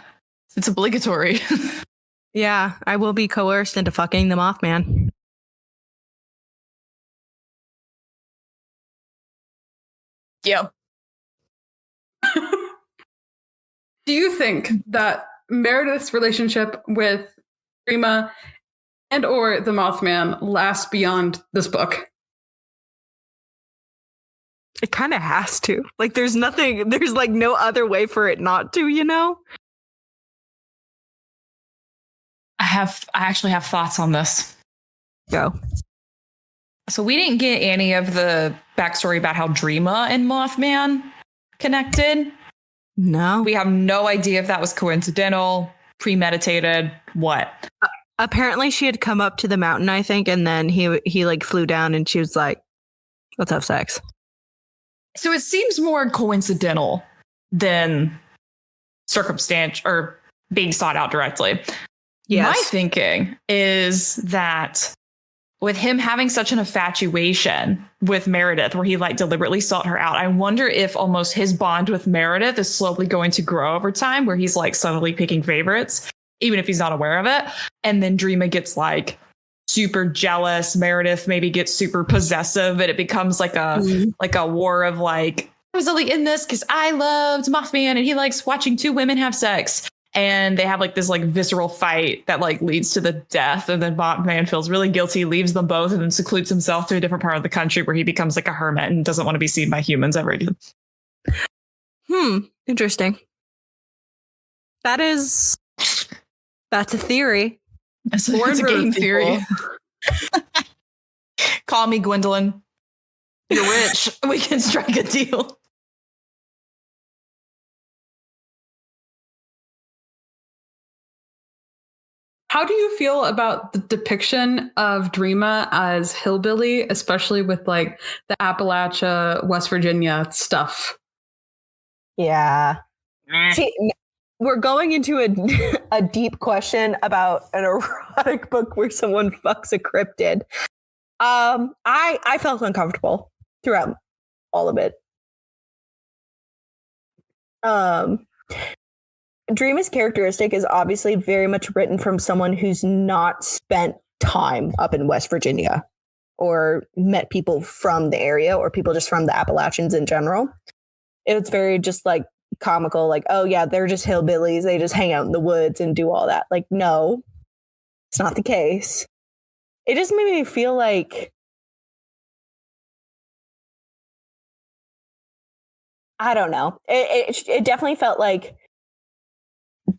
It's obligatory. Yeah, I will be coerced into fucking the Mothman. Yep. Do you think that Meredith's relationship with Dreama and or the Mothman lasts beyond this book? It kind of has to. Like, there's like no other way for it not to, you know? I actually have thoughts on this. Go. So we didn't get any of the backstory about how Dreama and Mothman connected. No. We have no idea if that was coincidental, premeditated, what. Apparently she had come up to the mountain, I think, and then he like flew down and she was like, let's have sex. So it seems more coincidental than circumstantial or being sought out directly. Yes. My thinking is that with him having such an infatuation with Meredith, where he like deliberately sought her out, I wonder if almost his bond with Meredith is slowly going to grow over time, where he's like subtly picking favorites, even if he's not aware of it. And then Dreama gets like super jealous. Meredith maybe gets super possessive, and it becomes like a war of like, I was only in this because I loved Mothman and he likes watching two women have sex. And they have like this like visceral fight that like leads to the death. And then Mothman feels really guilty, leaves them both, and then secludes himself to a different part of the country where he becomes like a hermit and doesn't want to be seen by humans ever again. Interesting. That's a theory. It's a game theory. Call me Gwendolyn. You're rich. We can strike a deal. How do you feel about the depiction of Dreama as hillbilly, especially with like the Appalachia, West Virginia stuff? Yeah. See, we're going into a deep question about an erotic book where someone fucks a cryptid. I felt uncomfortable throughout all of it. Dreama's characteristic is obviously very much written from someone who's not spent time up in West Virginia or met people from the area or people just from the Appalachians in general. It's very just like comical, like, oh yeah, they're just hillbillies. They just hang out in the woods and do all that. Like, no, it's not the case. It just made me feel like, I don't know. It definitely felt like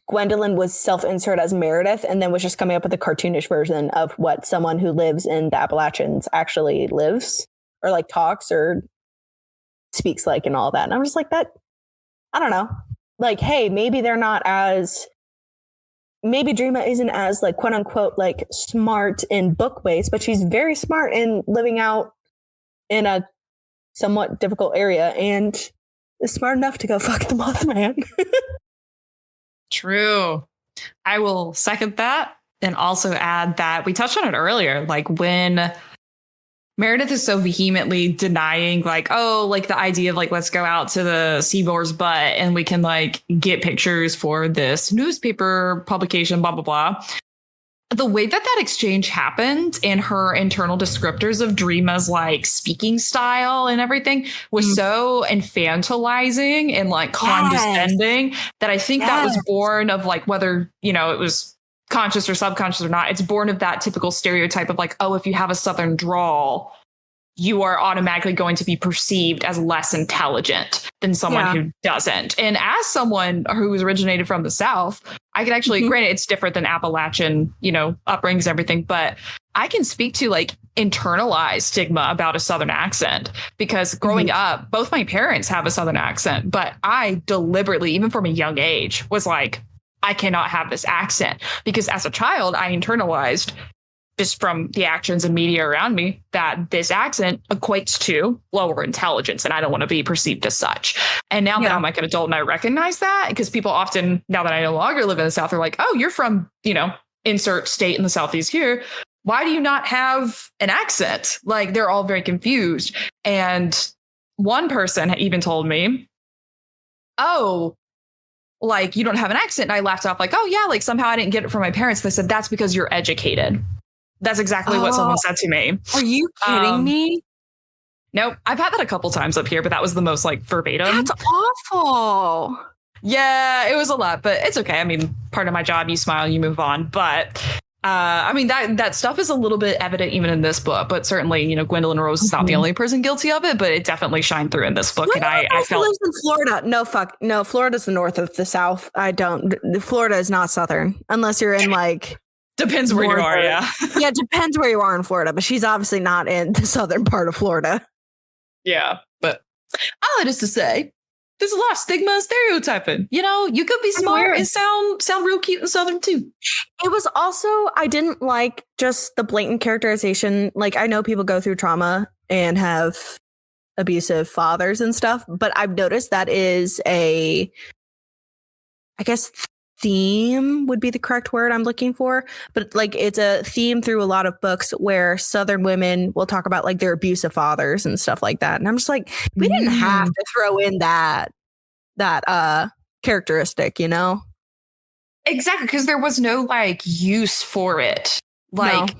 Gwendolyn was self-insert as Meredith and then was just coming up with a cartoonish version of what someone who lives in the Appalachians actually lives or like talks or speaks like and all that. And I'm just like, that, I don't know. Like, hey, maybe Dreama isn't as like quote unquote like smart in book ways, but she's very smart in living out in a somewhat difficult area and is smart enough to go fuck the Mothman. True. I will second that and also add that we touched on it earlier. Like when Meredith is so vehemently denying like, oh, like the idea of like, let's go out to the Seymour's butt and we can like get pictures for this newspaper publication, blah, blah, blah. The way that exchange happened and her internal descriptors of Dreama's like speaking style and everything was so infantilizing and like condescending that I think that was born of like whether, you know, it was conscious or subconscious or not. It's born of that typical stereotype of like, oh, if you have a Southern drawl, you are automatically going to be perceived as less intelligent than someone who doesn't. And as someone who was originated from the South, I can actually, granted, it's different than Appalachian, you know, upbringings, everything, but I can speak to like internalized stigma about a Southern accent because growing up, both my parents have a Southern accent, but I deliberately, even from a young age, was like, I cannot have this accent because as a child, I internalized just from the actions and media around me that this accent equates to lower intelligence and I don't want to be perceived as such. And now that I'm like an adult and I recognize that because people often, now that I no longer live in the South, are like, oh, you're from, you know, insert state in the Southeast here. Why do you not have an accent? Like they're all very confused. And one person even told me, oh, like you don't have an accent. And I laughed off like, oh yeah, like somehow I didn't get it from my parents. They said, that's because you're educated. That's exactly what someone said to me. Are you kidding me? Nope. I've had that a couple times up here, but that was the most like verbatim. That's awful. Yeah, it was a lot, but it's okay. I mean, part of my job, you smile, you move on. But I mean, that stuff is a little bit evident even in this book, but certainly, you know, Gwendolyn Rose is not the only person guilty of it, but it definitely shined through in this book. Gwendolyn And I felt lives in Florida. No, Florida's the north of the south. Florida is not southern unless you're in like. Depends where you are, yeah. Yeah, it depends where you are in Florida, but she's obviously not in the southern part of Florida. Yeah, but all that is to say, there's a lot of stigma and stereotyping. You know, you could be smart and sound real cute and southern too. It was also, I didn't like just the blatant characterization. Like, I know people go through trauma and have abusive fathers and stuff, but I've noticed that is I guess theme would be the correct word I'm looking for, but like it's a theme through a lot of books where Southern women will talk about like their abusive fathers and stuff like that. And I'm just like, we didn't have to throw in that characteristic, you know? Exactly, because there was no like use for it. Like,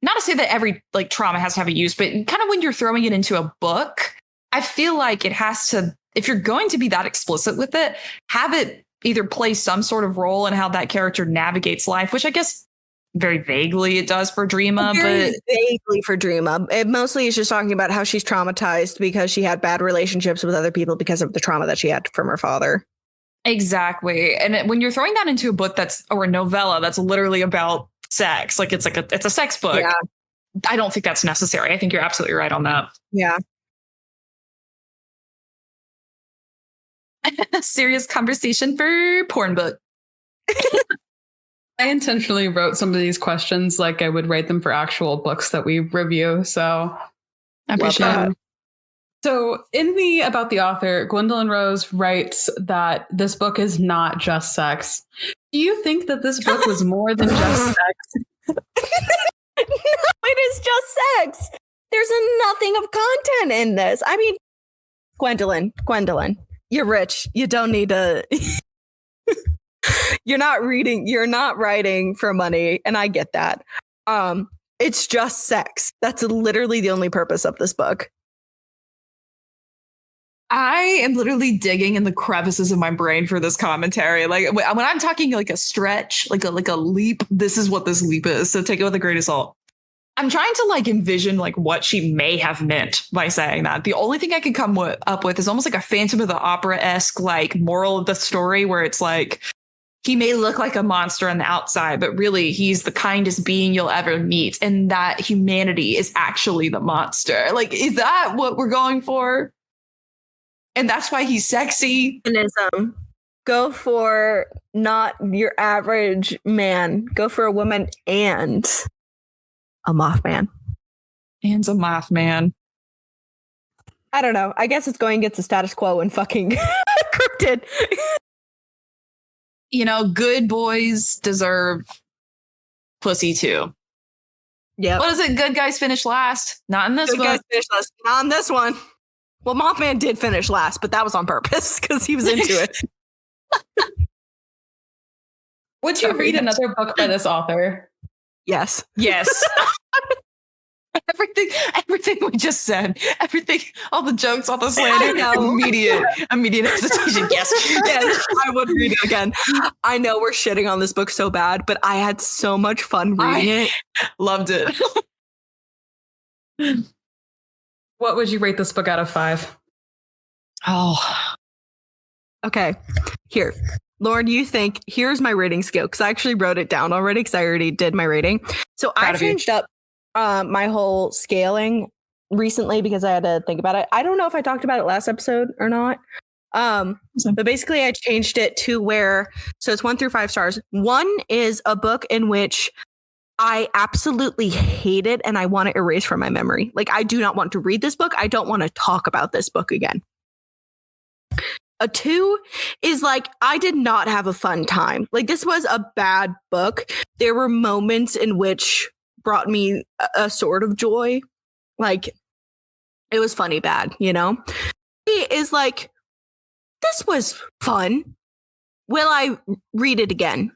not to say that every like trauma has to have a use, but kind of when you're throwing it into a book, I feel like it has to, if you're going to be that explicit with it, have it either play some sort of role in how that character navigates life, which I guess very vaguely it does for Dreama. Very vaguely for Dreama. It mostly is just talking about how she's traumatized because she had bad relationships with other people because of the trauma that she had from her father. Exactly. And when you're throwing that into a book or a novella that's literally about sex, like it's a sex book. Yeah. I don't think that's necessary. I think you're absolutely right on that. Yeah. Serious conversation for porn book. I intentionally wrote some of these questions like I would write them for actual books that we review. So I appreciate it. So in the About the Author, Gwendolyn Rose writes that this book is not just sex. Do you think that this book was more than just sex? No, it is just sex. There's nothing of content in this. I mean, Gwendolyn, you're rich. You don't need to. You're not writing for money, and I get that. It's just sex. That's literally the only purpose of this book. I am literally digging in the crevices of my brain for this commentary. Like when I'm talking like a stretch, like a leap, this is what this leap is. So take it with a grain of salt. I'm trying to like envision like what she may have meant by saying that. The only thing I can come up with is almost like a Phantom of the Opera-esque like moral of the story where it's like, he may look like a monster on the outside, but really he's the kindest being you'll ever meet. And that humanity is actually the monster. Like, is that what we're going for? And that's why he's sexy. Go for not your average man. Go for a woman and a Mothman. And a Mothman. I don't know. I guess it's going against the status quo and fucking cryptid. You know, good boys deserve pussy too. Yeah. What is it? Good guys finish last. Not in this good book. Guys finish last. Not in this one. Well, Mothman did finish last, but that was on purpose because he was into it. Would you read another book by this author? Yes. Everything we just said, all the jokes, all the slander, immediate hesitation. Yes, I would read it again. I know we're shitting on this book so bad, but I had so much fun reading it. Loved it. What would you rate this book out of 5? Oh, okay. Here, Lauren, here's my rating scale because I actually wrote it down already because I already did my rating. So I changed up my whole scaling recently because I had to think about it. I don't know if I talked about it last episode or not. But basically I changed it to where, so it's 1 through 5 stars. 1 is a book in which I absolutely hate it and I want to erase from my memory. Like, I do not want to read this book. I don't want to talk about this book again. A 2 is like, I did not have a fun time. Like, this was a bad book. There were moments in which brought me a sort of joy. Like, it was funny bad, you know? 3 is like, this was fun. Will I read it again?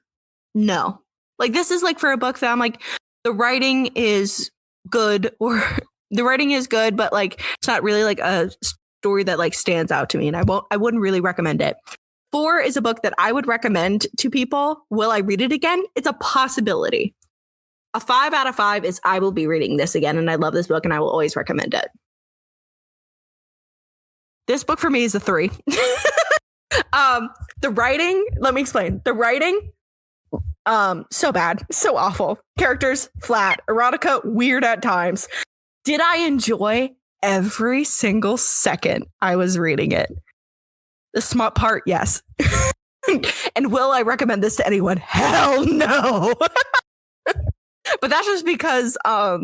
No. Like, this is like for a book that I'm like, the writing is good or The writing is good, but like it's not really like a story that like stands out to me, and I wouldn't really recommend it. 4 is a book that I would recommend to people. Will I read it again? It's a possibility. A 5 out of 5 is I will be reading this again, and I love this book, and I will always recommend it. This book for me is a 3. The writing, let me explain. The writing, so bad, so awful. Characters, flat. Erotica, weird at times. Did I enjoy every single second I was reading it? The smart part, yes. And will I recommend this to anyone? Hell no. But that's just because I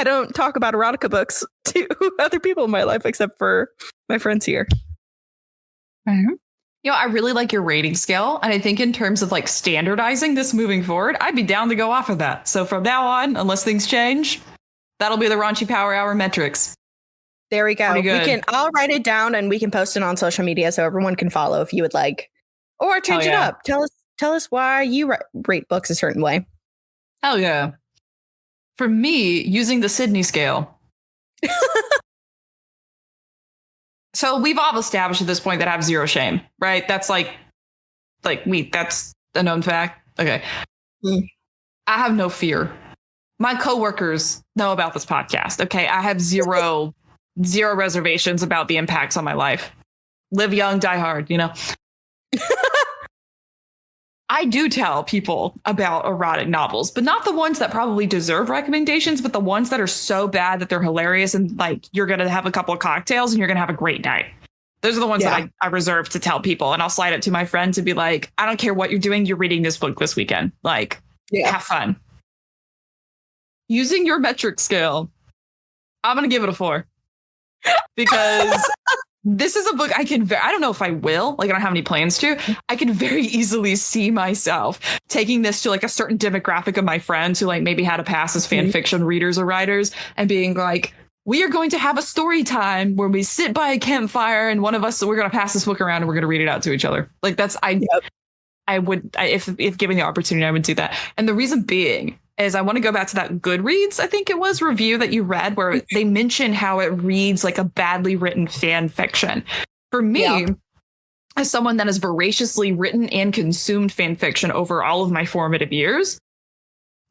don't talk about erotica books to other people in my life except for my friends here. Mm-hmm. You know, I really like your rating scale. And I think in terms of like standardizing this moving forward, I'd be down to go off of that. So from now on, unless things change, that'll be the Raunchy Power Hour metrics. There we go. I'll write it down and we can post it on social media so everyone can follow if you would like. Or change it up. Tell us why you rate books a certain way. Hell yeah. For me, using the Sydney scale. So we've all established at this point that I have zero shame, right? That's that's a known fact. Okay. I have no fear. My coworkers know about this podcast. Okay. I have zero reservations about the impacts on my life. Live young, die hard, you know? I do tell people about erotic novels, but not the ones that probably deserve recommendations, but the ones that are so bad that they're hilarious and like you're going to have a couple of cocktails and you're going to have a great night. Those are the ones that I reserve to tell people. And I'll slide it to my friend to be like, I don't care what you're doing. You're reading this book this weekend. Like, have fun. Using your metric scale, I'm going to give it a 4 because this is a book I don't know if I will, like I don't have any plans to. I can very easily see myself taking this to like a certain demographic of my friends who like maybe had a past as fan fiction readers or writers and being like, we are going to have a story time where we sit by a campfire and one of us, we're going to pass this book around and we're going to read it out to each other. Like if given the opportunity, I would do that. And the reason being is I want to go back to that Goodreads, I think it was, review that you read where they mention how it reads like a badly written fan fiction. For me, as someone that has voraciously written and consumed fan fiction over all of my formative years,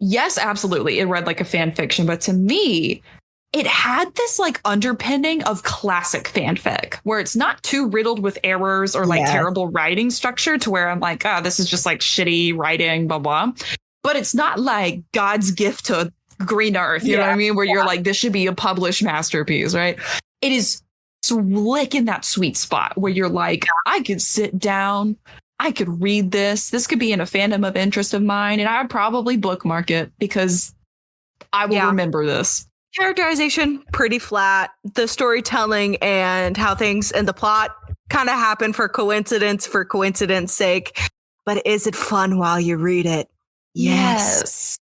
yes, absolutely, it read like a fan fiction. But to me, it had this like underpinning of classic fanfic where it's not too riddled with errors or like terrible writing structure to where I'm like, this is just like shitty writing, blah, blah. But it's not like God's gift to green earth, you know what I mean? Where you're like, this should be a published masterpiece, right? It is slick in that sweet spot where you're like, I could sit down, I could read this. This could be in a fandom of interest of mine, and I would probably bookmark it because I will remember this. Characterization, pretty flat. The storytelling and how things and the plot kind of happen for coincidence sake. But is it fun while you read it? Yes,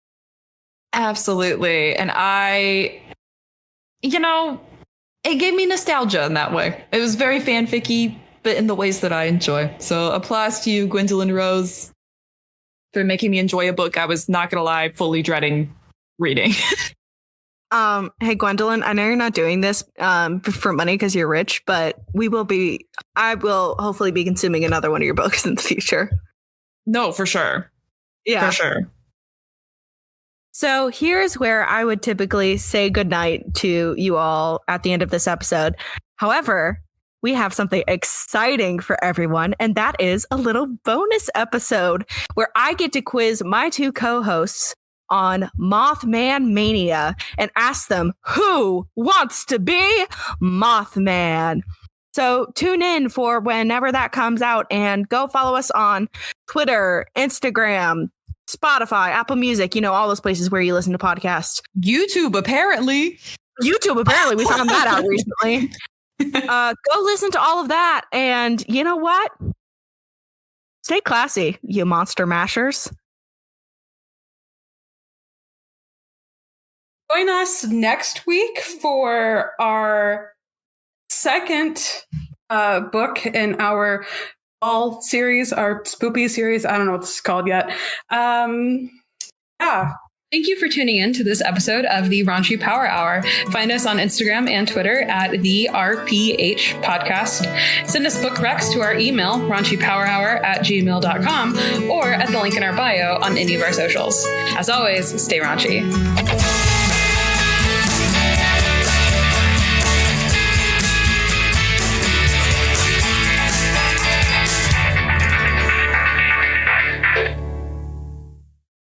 absolutely. And it gave me nostalgia in that way. It was very fanficky, but in the ways that I enjoy. So applause to you, Gwendolyn Rose, for making me enjoy a book I was, not going to lie, fully dreading reading. Hey, Gwendolyn, I know you're not doing this for money because you're rich, but I will hopefully be consuming another one of your books in the future. No, for sure. Yeah, for sure. So here's where I would typically say goodnight to you all at the end of this episode. However, we have something exciting for everyone, and that is a little bonus episode where I get to quiz my 2 co-hosts on Mothman Mania and ask them who wants to be Mothman. So tune in for whenever that comes out and go follow us on Twitter, Instagram, Spotify, Apple Music, all those places where you listen to podcasts. YouTube, apparently. We found that out recently. Go listen to all of that. And you know what? Stay classy, you monster mashers. Join us next week for our second book in our fall series, our spoopy series. I don't know what it's called yet. Thank you for tuning in to this episode of the Raunchy Power Hour. Find us on Instagram and Twitter at the RPH Podcast. Send us book recs to our email, raunchypowerhour@gmail.com, or at the link in our bio on any of our socials. As always, stay raunchy.